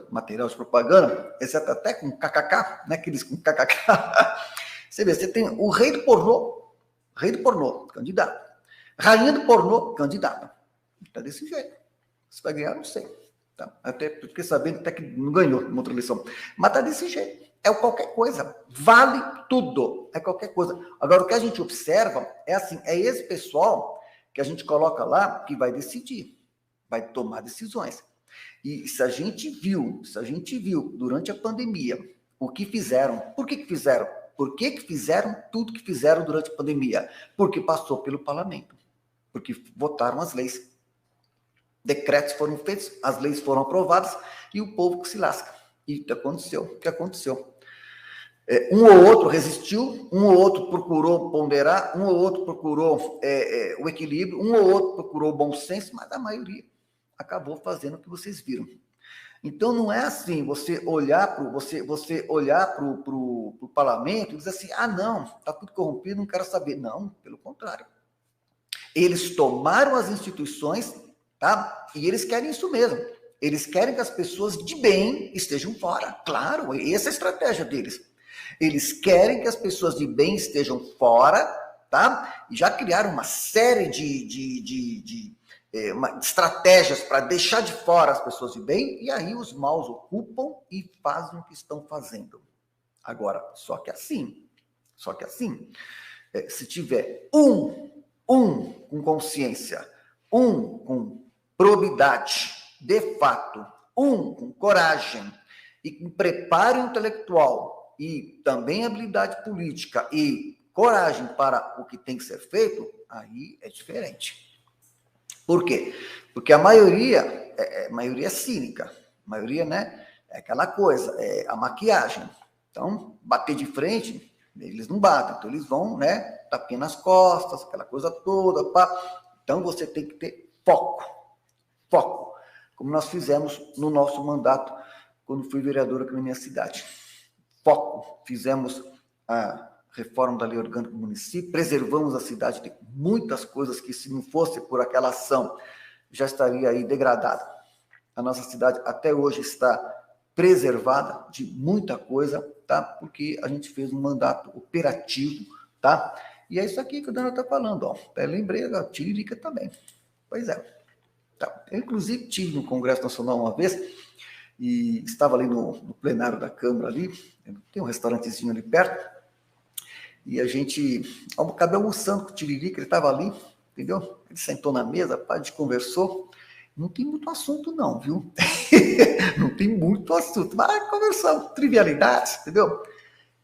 material de propaganda, exceto até com kkk, né, aqueles com kkk. Você vê, você tem o rei do pornô, candidato. Rainha do pornô, candidata. Está desse jeito. Você vai ganhar, não sei. Tá? Até fiquei sabendo até que não ganhou uma outra eleição. Mas está desse jeito. É qualquer coisa. Vale tudo. É qualquer coisa. Agora, o que a gente observa é assim, é esse pessoal que a gente coloca lá que vai decidir, vai tomar decisões. E se a gente viu durante a pandemia o que fizeram, por que fizeram? Por que fizeram tudo que fizeram durante a pandemia? Porque passou pelo parlamento. Porque votaram as leis. Decretos foram feitos, as leis foram aprovadas e o povo que se lasca. E o que aconteceu? Um ou outro resistiu, um ou outro procurou ponderar, um ou outro procurou o equilíbrio, um ou outro procurou o bom senso, mas a maioria acabou fazendo o que vocês viram. Então não é assim, você olhar para o parlamento e dizer assim, não, está tudo corrompido, não quero saber. Não, pelo contrário. Eles tomaram as instituições, tá? E eles querem isso mesmo. Eles querem que as pessoas de bem estejam fora. Claro, essa é a estratégia deles. Eles querem que as pessoas de bem estejam fora, tá? E já criaram uma série de estratégias para deixar de fora as pessoas de bem, e aí os maus ocupam e fazem o que estão fazendo. Agora, só que assim, se tiver um com consciência, um com probidade, de fato, um com coragem e com preparo intelectual e também habilidade política e coragem para o que tem que ser feito, aí é diferente. Por quê? Porque a maioria é cínica, a maioria, né, é aquela coisa, é a maquiagem. Então, bater de frente, eles não batem, então eles vão, né, tapinha nas costas, aquela coisa toda, pá. Então você tem que ter foco, como nós fizemos no nosso mandato, quando fui vereador aqui na minha cidade. Foco, fizemos a reforma da lei orgânica do município, preservamos a cidade de muitas coisas que, se não fosse por aquela ação, já estaria aí degradada. A nossa cidade até hoje está preservada de muita coisa, tá? Porque a gente fez um mandato operativo, tá? E é isso aqui que o Daniel está falando, ó. Eu lembrei da Tiririca também. Pois é. Tá. Eu, inclusive, tive no Congresso Nacional uma vez, e estava ali no plenário da Câmara, ali, tem um restaurantezinho ali perto, e a gente acabei almoçando com o Tiririca, ele estava ali, entendeu? Ele sentou na mesa, a gente conversou, não tem muito assunto não, viu? Não tem muito assunto, mas conversamos, trivialidades, entendeu?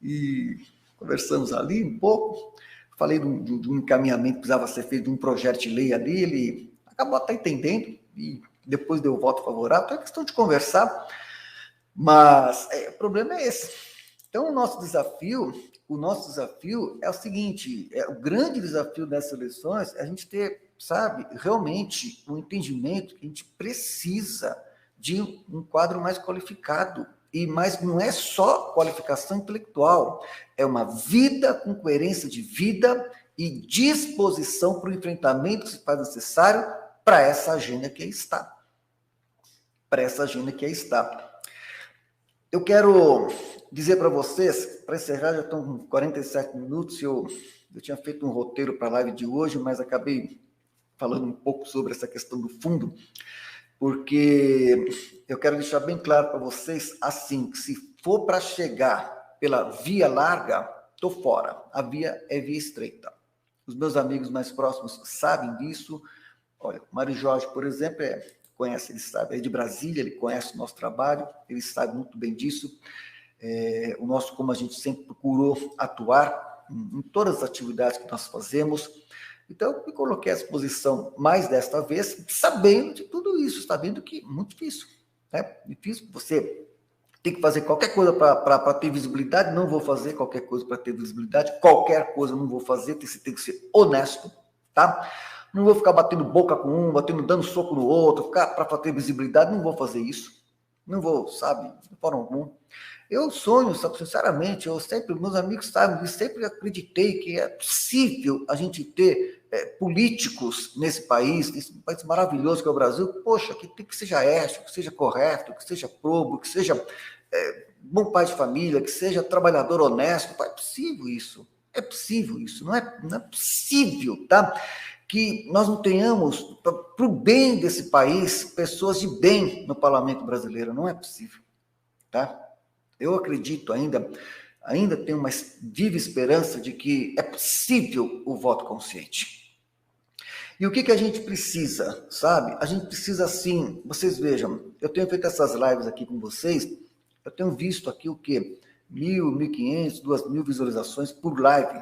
E conversamos ali um pouco, falei de um encaminhamento que precisava ser feito, de um projeto de lei ali, ele acabou até entendendo, e depois deu voto favorável, então é questão de conversar, mas o problema é esse. Então o nosso desafio é o seguinte, o grande desafio dessas eleições é a gente ter, sabe, realmente um entendimento que a gente precisa de um quadro mais qualificado, mas não é só qualificação intelectual, é uma vida com coerência de vida e disposição para o enfrentamento que se faz necessário para essa agenda que aí está. Eu quero dizer para vocês, para encerrar, já estão com 47 minutos, eu tinha feito um roteiro para a live de hoje, mas acabei falando um pouco sobre essa questão do fundo, porque eu quero deixar bem claro para vocês, assim, que se for para chegar pela via larga, estou fora, a via é via estreita. Os meus amigos mais próximos sabem disso. Olha, o Mário Jorge, por exemplo, conhece, ele sabe, é de Brasília, ele conhece o nosso trabalho, ele sabe muito bem disso. O nosso, como a gente sempre procurou atuar em todas as atividades que nós fazemos. Então, eu me coloquei à disposição mais desta vez, sabendo de tudo isso, sabendo que é muito difícil, né? Difícil, você tem que fazer qualquer coisa para ter visibilidade, não vou fazer qualquer coisa para ter visibilidade, qualquer coisa não vou fazer, tem que ser honesto, tá? Não vou ficar batendo boca com um, dando soco no outro, ficar para ter visibilidade, não vou fazer isso. Não vou, sabe, de forma alguma. Eu sonho, sabe, sinceramente, meus amigos sabem, eu sempre acreditei que é possível a gente ter políticos nesse país maravilhoso que é o Brasil, poxa, que seja ético, que seja correto, que seja probo, que seja bom pai de família, que seja trabalhador honesto. É possível isso, não é possível, tá? Que nós não tenhamos, para o bem desse país, pessoas de bem no parlamento brasileiro, não é possível, tá? Eu acredito ainda tenho uma viva esperança de que é possível o voto consciente. E o que a gente precisa, sabe? A gente precisa, sim, vocês vejam, eu tenho feito essas lives aqui com vocês, eu tenho visto aqui o quê? 1.000, 1.500, 2.000 visualizações por live.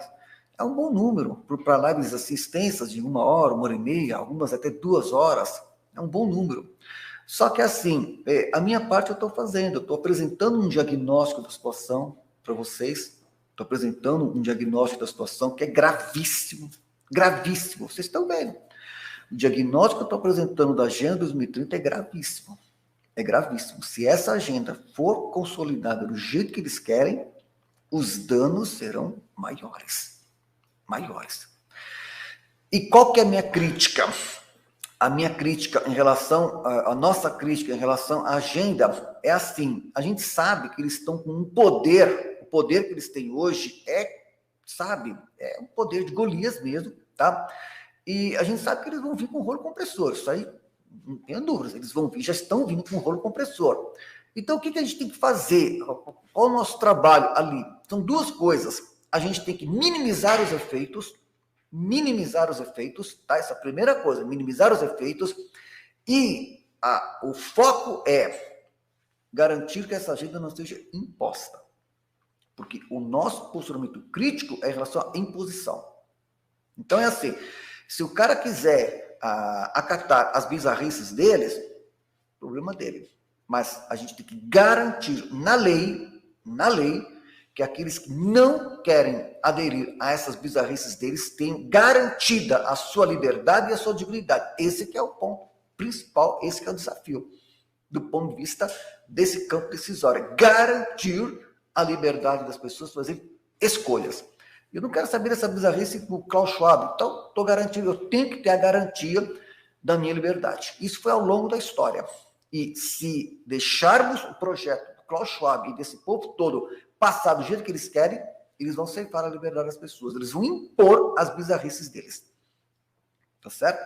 É um bom número para lives assim extensas de 1 hora, 1h30, algumas até 2 horas. É um bom número. Só que assim, a minha parte eu estou fazendo, eu estou apresentando um diagnóstico da situação para vocês, estou apresentando um diagnóstico da situação que é gravíssimo, gravíssimo, vocês estão vendo. O diagnóstico que eu estou apresentando da Agenda 2030 é gravíssimo, é gravíssimo. Se essa agenda for consolidada do jeito que eles querem, os danos serão maiores, maiores. E qual que é a minha crítica? A minha crítica em relação, a nossa crítica em relação à agenda é assim, a gente sabe que eles estão com um poder, o poder que eles têm hoje sabe, é um poder de Golias mesmo, tá? E a gente sabe que eles vão vir com rolo compressor, isso aí, não tenho dúvidas, eles vão vir, já estão vindo com rolo compressor. Então, o que a gente tem que fazer? Qual o nosso trabalho ali? São duas coisas, a gente tem que minimizar os efeitos, tá? Essa é a primeira coisa, minimizar os efeitos, e o foco é garantir que essa agenda não seja imposta, porque o nosso posicionamento crítico é em relação à imposição. Então é assim, se o cara quiser acatar as bizarrices deles, problema dele, mas a gente tem que garantir na lei, que aqueles que não querem aderir a essas bizarrices deles tenham garantida a sua liberdade e a sua dignidade. Esse que é o ponto principal, esse que é o desafio, do ponto de vista desse campo decisório. Garantir a liberdade das pessoas fazerem escolhas. Eu não quero saber dessa bizarrice com o Klaus Schwab, então estou garantindo, eu tenho que ter a garantia da minha liberdade. Isso foi ao longo da história. E se deixarmos o projeto do Klaus Schwab e desse povo todo passar do jeito que eles querem, eles vão ceifar a liberdade das pessoas. Eles vão impor as bizarrices deles. Tá certo?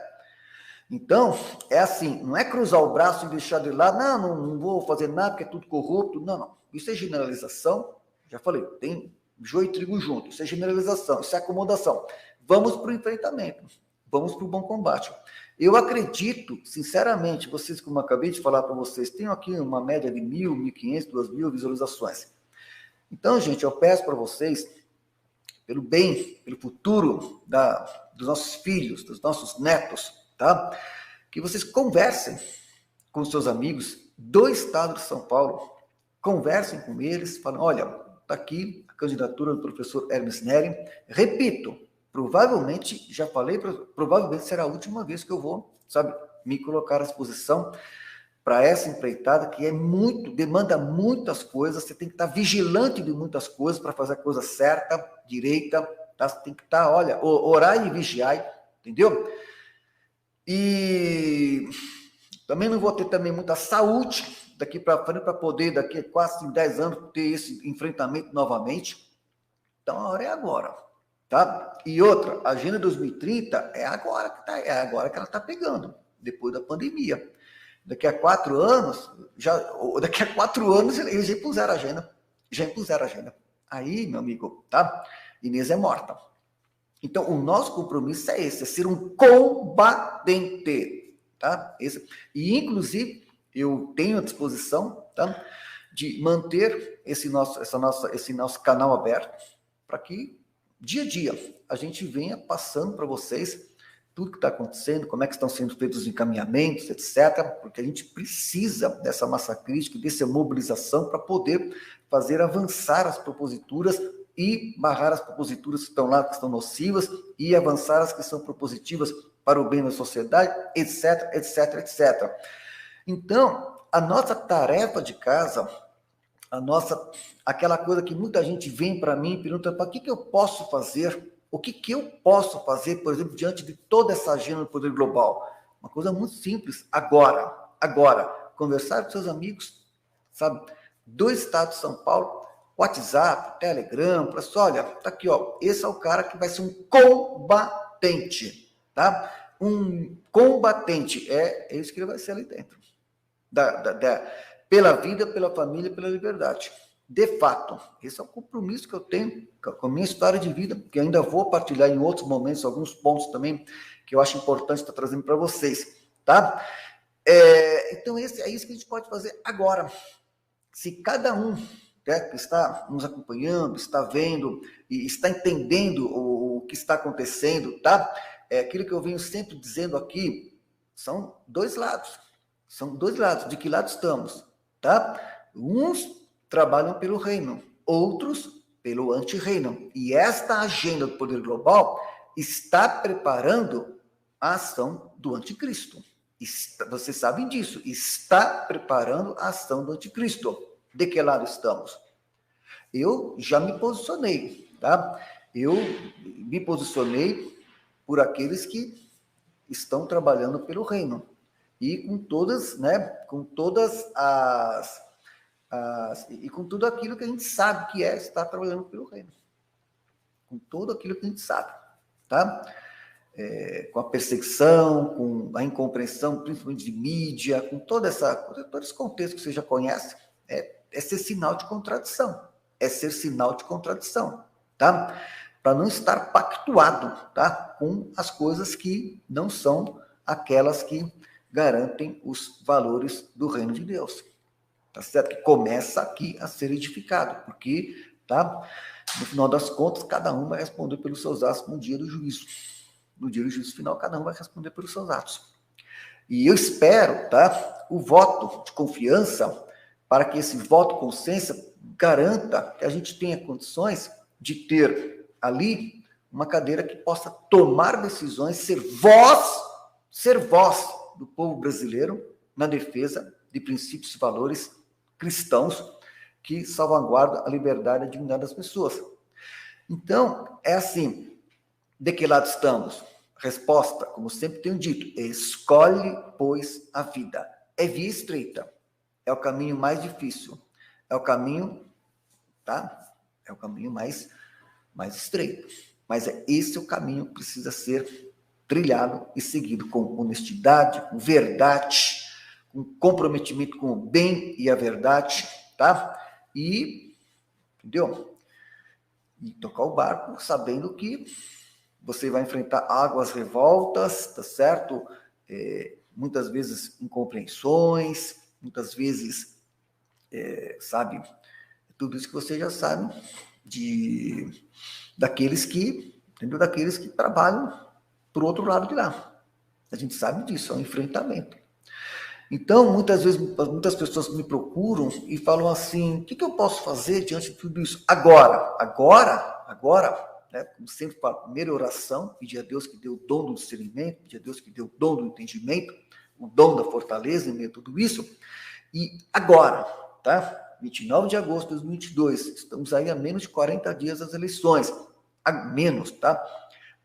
Então, é assim, não é cruzar o braço e deixar de lado, não vou fazer nada porque é tudo corrupto, não. Isso é generalização, já falei, tem joio e trigo junto, isso é generalização, isso é acomodação. Vamos para o enfrentamento, vamos para o bom combate. Eu acredito, sinceramente, vocês, como eu acabei de falar para vocês, tem aqui uma média de 1.000, 1.500, 2.000 visualizações. Então, gente, eu peço para vocês, pelo bem, pelo futuro dos nossos filhos, dos nossos netos, tá? Que vocês conversem com seus amigos do estado de São Paulo, conversem com eles, falem, olha, está aqui a candidatura do professor Hermes Neri, repito, provavelmente, já falei, provavelmente será a última vez que eu vou, sabe, me colocar à disposição para essa empreitada, que demanda muitas coisas, você tem que estar vigilante de muitas coisas para fazer a coisa certa, direita, tá? Você tem que estar, olha, orar e vigiar, entendeu? E também não vou ter também muita saúde daqui para frente para poder, daqui a quase 10 anos, ter esse enfrentamento novamente. Então, a hora é agora, tá? E outra, a Agenda 2030 é agora que ela está pegando, depois da pandemia. Daqui a 4 anos, eles já impuseram a agenda. Aí, meu amigo, tá? Inês é morta. Então, o nosso compromisso é esse, é ser um combatente, tá? E, inclusive, eu tenho à disposição, tá? De manter esse nosso canal aberto, para que, dia a dia, a gente venha passando para vocês tudo que está acontecendo, como é que estão sendo feitos os encaminhamentos, etc., porque a gente precisa dessa massa crítica, dessa mobilização para poder fazer avançar as proposituras e barrar as proposituras que estão lá, que estão nocivas, e avançar as que são propositivas para o bem da sociedade, etc., etc., etc. Então, a nossa tarefa de casa, aquela coisa que muita gente vem para mim e pergunta, para que eu posso fazer? O que eu posso fazer, por exemplo, diante de toda essa agenda do poder global? Uma coisa muito simples, agora, conversar com seus amigos, sabe, do estado de São Paulo, WhatsApp, Telegram, para só, olha, tá aqui, ó, esse é o cara que vai ser um combatente, tá? Um combatente, é isso que ele vai ser ali dentro, pela vida, pela família, pela liberdade. De fato, esse é o compromisso que eu tenho com a minha história de vida, que ainda vou partilhar em outros momentos, alguns pontos também que eu acho importante estar trazendo para vocês, tá? Então, é isso que a gente pode fazer agora. Se cada um, né, que está nos acompanhando, está vendo e está entendendo o que está acontecendo, tá? Aquilo que eu venho sempre dizendo aqui, são dois lados. De que lado estamos, tá? Uns trabalham pelo reino, outros pelo anti-reino. E esta agenda do poder global está preparando a ação do anticristo. Vocês sabem disso. Está preparando a ação do anticristo. De que lado estamos? Eu já me posicionei, tá? Eu me posicionei por aqueles que estão trabalhando pelo reino. E com todas, né? Com todas e com tudo aquilo que a gente sabe que é estar trabalhando pelo reino. Com tudo aquilo que a gente sabe, tá? Com a perseguição, com a incompreensão, principalmente de mídia, com todo esse contexto que você já conhece, é ser sinal de contradição. É ser sinal de contradição, tá? Para não estar pactuado, tá? Com as coisas que não são aquelas que garantem os valores do reino de Deus. Tá certo? Que começa aqui a ser edificado, porque, tá? No final das contas, cada um vai responder pelos seus atos no dia do juízo. No dia do juízo final, cada um vai responder pelos seus atos. E eu espero, tá? O voto de confiança, para que esse voto de consciência garanta que a gente tenha condições de ter ali uma cadeira que possa tomar decisões, ser voz do povo brasileiro na defesa de princípios e valores cristãos que salvaguardam a liberdade e a dignidade das pessoas. Então, é assim, de que lado estamos? Resposta, como sempre tenho dito, escolhe, pois, a vida. É via estreita, é o caminho mais difícil, é o caminho, tá? É o caminho mais estreito, mas esse é o caminho que precisa ser trilhado e seguido com honestidade, com verdade, com comprometimento com o bem e a verdade, tá? E, entendeu? E tocar o barco sabendo que você vai enfrentar águas revoltas, tá certo? Muitas vezes incompreensões, muitas vezes, sabe, tudo isso que você já sabe daqueles que, entendeu? Daqueles que trabalham pro outro lado de lá. A gente sabe disso, é um enfrentamento. Então, muitas vezes, muitas pessoas me procuram e falam assim, o que eu posso fazer diante de tudo isso? Agora, né? Como sempre falo, primeira oração, pedir a Deus que deu o dom do discernimento, pedir a Deus que deu o dom do entendimento, o dom da fortaleza em meio a tudo isso. E agora, tá? 29 de agosto de 2022, estamos aí a menos de 40 dias das eleições. A menos, tá?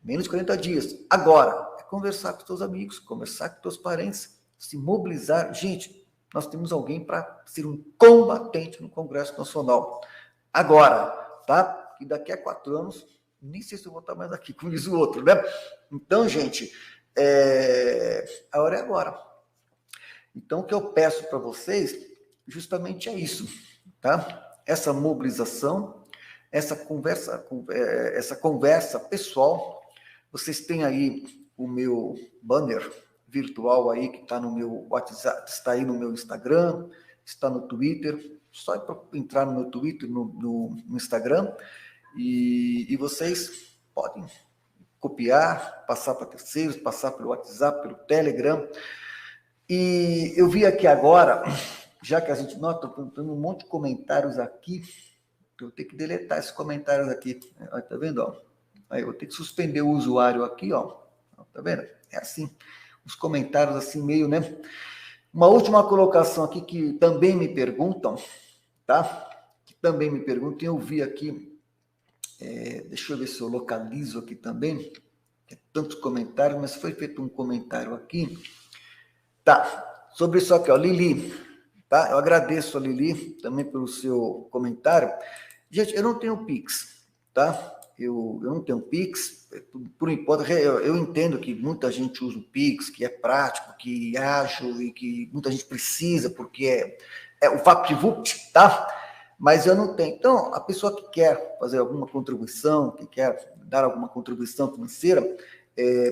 Menos de 40 dias. Agora, é conversar com os teus amigos, conversar com os teus parentes, se mobilizar. Gente, nós temos alguém para ser um combatente no Congresso Nacional. Agora, tá? E daqui a 4 anos, nem sei se eu vou estar mais aqui, como diz o outro, né? Então, gente, a hora é agora. Então, o que eu peço para vocês, justamente é isso, tá? Essa mobilização, essa conversa pessoal. Vocês têm aí o meu banner virtual aí, que está no meu WhatsApp, está aí no meu Instagram, está no Twitter. Só entrar no meu Twitter, no Instagram, e vocês podem copiar, passar para terceiros, passar pelo WhatsApp, pelo Telegram. E eu vi aqui agora, já que a gente nota, tendo um monte de comentários aqui, eu tenho que deletar esses comentários aqui. Tá vendo? Ó? Aí eu vou ter que suspender o usuário aqui, ó. Tá vendo? É assim, os comentários assim meio, né? Uma última colocação aqui que também me perguntam, tá? Que também me perguntam, eu vi aqui, deixa eu ver se eu localizo aqui também, tantos comentários, mas foi feito um comentário aqui. Tá, sobre isso aqui, ó, Lili, tá? Eu agradeço a Lili também pelo seu comentário. Gente, eu não tenho Pix, tá? Eu não tenho Pix, por enquanto, eu entendo que muita gente usa o Pix, que é prático, que é ágil e que muita gente precisa, porque é o VaptVupt, tá? Mas eu não tenho. Então, a pessoa que quer fazer alguma contribuição, que quer dar alguma contribuição financeira,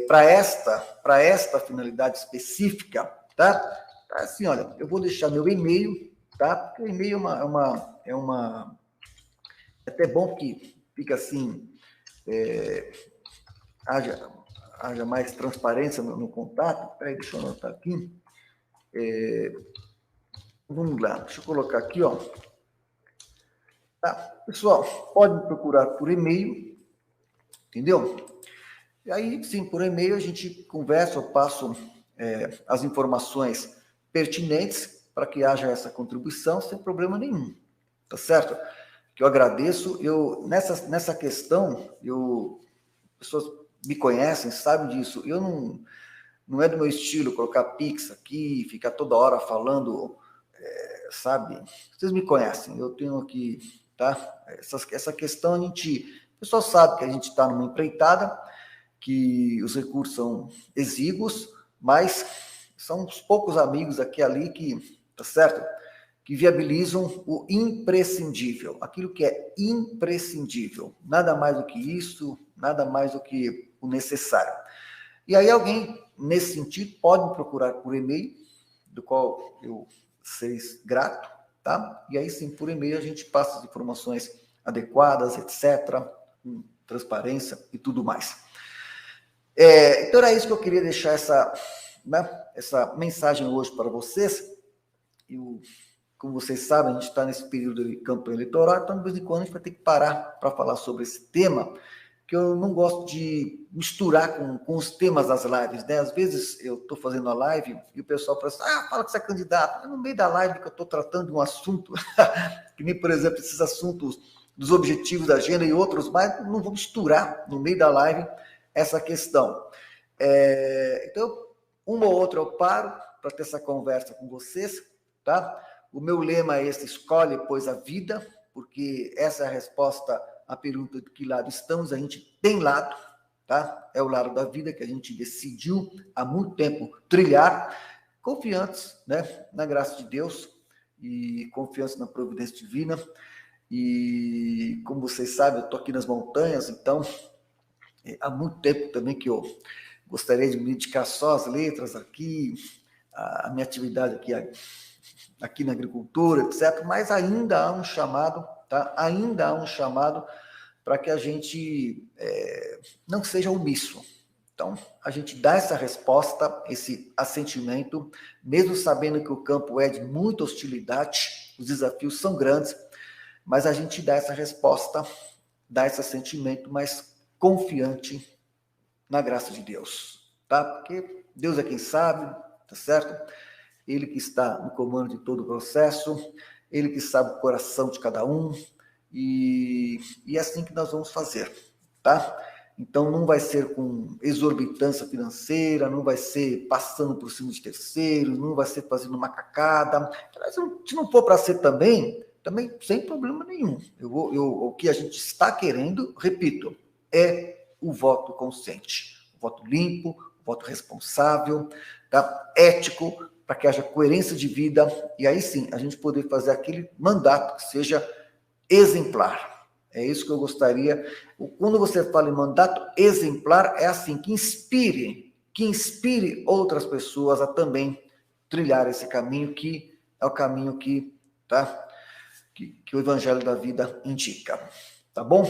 para esta finalidade específica, tá? Assim, olha, eu vou deixar meu e-mail, tá? Porque o e-mail é até bom que fica assim, haja mais transparência no contato. Peraí, deixa eu anotar aqui. Vamos lá, deixa eu colocar aqui, ó. Tá? Pessoal, pode me procurar por e-mail, entendeu? E aí, sim, por e-mail a gente conversa, eu passo as informações pertinentes para que haja essa contribuição sem problema nenhum, tá certo? Que eu agradeço. Nessa questão, pessoas me conhecem, sabem disso. Eu não é do meu estilo colocar Pix aqui, ficar toda hora falando, sabe? Vocês me conhecem, eu tenho aqui, tá? Essa questão a pessoal sabe que a gente está numa empreitada, que os recursos são exíguos, mas são uns poucos amigos aqui e ali que, tá certo? Que viabilizam o imprescindível, aquilo que é imprescindível, nada mais do que isso, nada mais do que o necessário. E aí alguém, nesse sentido, pode me procurar por e-mail, do qual eu serei grato, tá? E aí sim, por e-mail a gente passa as informações adequadas, etc., com transparência e tudo mais. Então era isso que eu queria deixar essa mensagem hoje para vocês. Como vocês sabem, a gente está nesse período de campanha eleitoral, então de vez em quando a gente vai ter que parar para falar sobre esse tema, que eu não gosto de misturar com os temas das lives, né? Às vezes eu estou fazendo a live e o pessoal fala assim, fala que você é candidato. É no meio da live que eu estou tratando de um assunto, que nem, por exemplo, esses assuntos dos objetivos da agenda e outros, mas não vou misturar no meio da live essa questão. Então, uma ou outra eu paro para ter essa conversa com vocês, tá? O meu lema é esse: escolhe, pois, a vida, porque essa é a resposta à pergunta de que lado estamos. A gente tem lado, tá? É o lado da vida que a gente decidiu há muito tempo trilhar, confiantes, né, na graça de Deus e confiança na providência divina. E como vocês sabem, eu estou aqui nas montanhas, então há muito tempo também que eu gostaria de me dedicar só às letras aqui, a minha atividade aqui na agricultura, etc. Mas ainda há um chamado, tá? Ainda há um chamado para que a gente não seja omisso. Então, a gente dá essa resposta, esse assentimento, mesmo sabendo que o campo é de muita hostilidade, os desafios são grandes, mas a gente dá essa resposta, dá esse assentimento, mas confiante na graça de Deus, tá? Porque Deus é quem sabe, tá certo? Ele que está no comando de todo o processo, ele que sabe o coração de cada um, e é assim que nós vamos fazer, tá? Então não vai ser com exorbitância financeira, não vai ser passando por cima de terceiros, não vai ser fazendo macacada. Se não for para ser também sem problema nenhum. O que a gente está querendo, repito, é o voto consciente, o voto limpo, o voto responsável, tá? Ético, para que haja coerência de vida, e aí sim, a gente poder fazer aquele mandato que seja exemplar. É isso que eu gostaria. Quando você fala em mandato exemplar, é assim, que inspire outras pessoas a também trilhar esse caminho, que é o caminho que o Evangelho da Vida indica. Tá bom?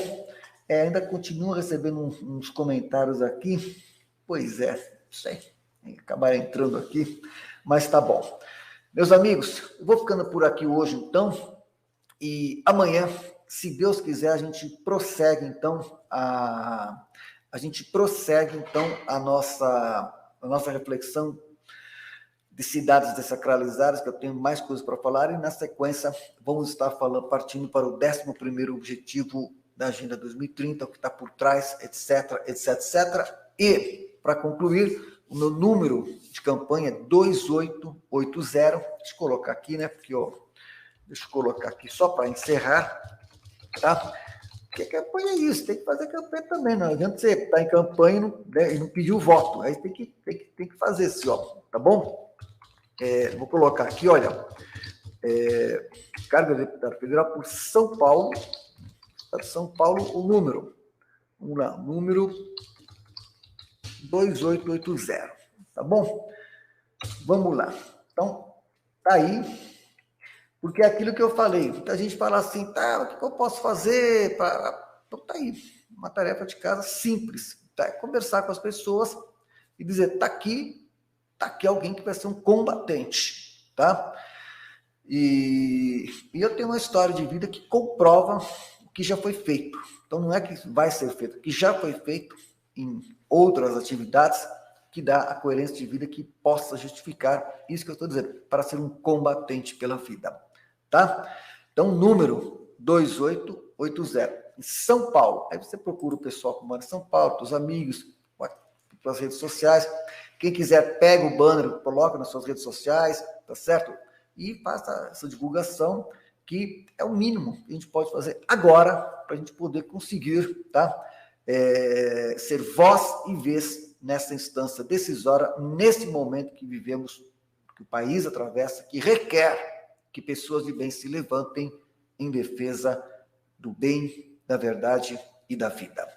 Ainda continuo recebendo uns comentários aqui. Pois é, não sei, acabar entrando aqui, mas tá bom. Meus amigos, eu vou ficando por aqui hoje, então, e amanhã, se Deus quiser, a gente prossegue, então, a nossa reflexão de cidades desacralizadas, que eu tenho mais coisas para falar, e na sequência vamos estar partindo para o 11º objetivo da Agenda 2030, o que está por trás, etc, etc, etc. E, para concluir, o meu número de campanha é 2880, deixa eu colocar aqui, né, deixa eu colocar aqui só para encerrar, tá? Porque campanha é isso, tem que fazer campanha também, não adianta você estar em campanha e não pedir o voto, aí tem que fazer assim, ó, tá bom? Vou colocar aqui, olha, cargo de deputado federal por São Paulo, o número, vamos lá, número 2880, tá bom? Vamos lá, então, tá aí, porque é aquilo que eu falei, muita gente fala assim, tá, o que eu posso fazer? Então tá aí, uma tarefa de casa simples, tá? Conversar com as pessoas e dizer, tá aqui alguém que vai ser um combatente, tá? E eu tenho uma história de vida que comprova o que já foi feito. Então não é que vai ser feito, que já foi feito em outras atividades, que dá a coerência de vida que possa justificar isso que eu estou dizendo, para ser um combatente pela vida, tá? Então, número 2880, em São Paulo. Aí você procura o pessoal que mora em São Paulo, os amigos, pelas redes sociais. Quem quiser, pega o banner, coloca nas suas redes sociais, tá certo? E faça essa divulgação, que é o mínimo que a gente pode fazer agora, para a gente poder conseguir, tá? Ser voz e vez nessa instância decisória, nesse momento que vivemos, que o país atravessa, que requer que pessoas de bem se levantem em defesa do bem, da verdade e da vida.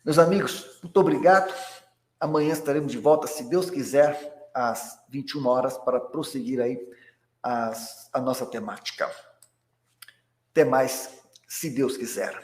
Meus amigos, muito obrigado. Amanhã estaremos de volta, se Deus quiser, às 21 horas, para prosseguir aí a nossa temática. Até mais, se Deus quiser.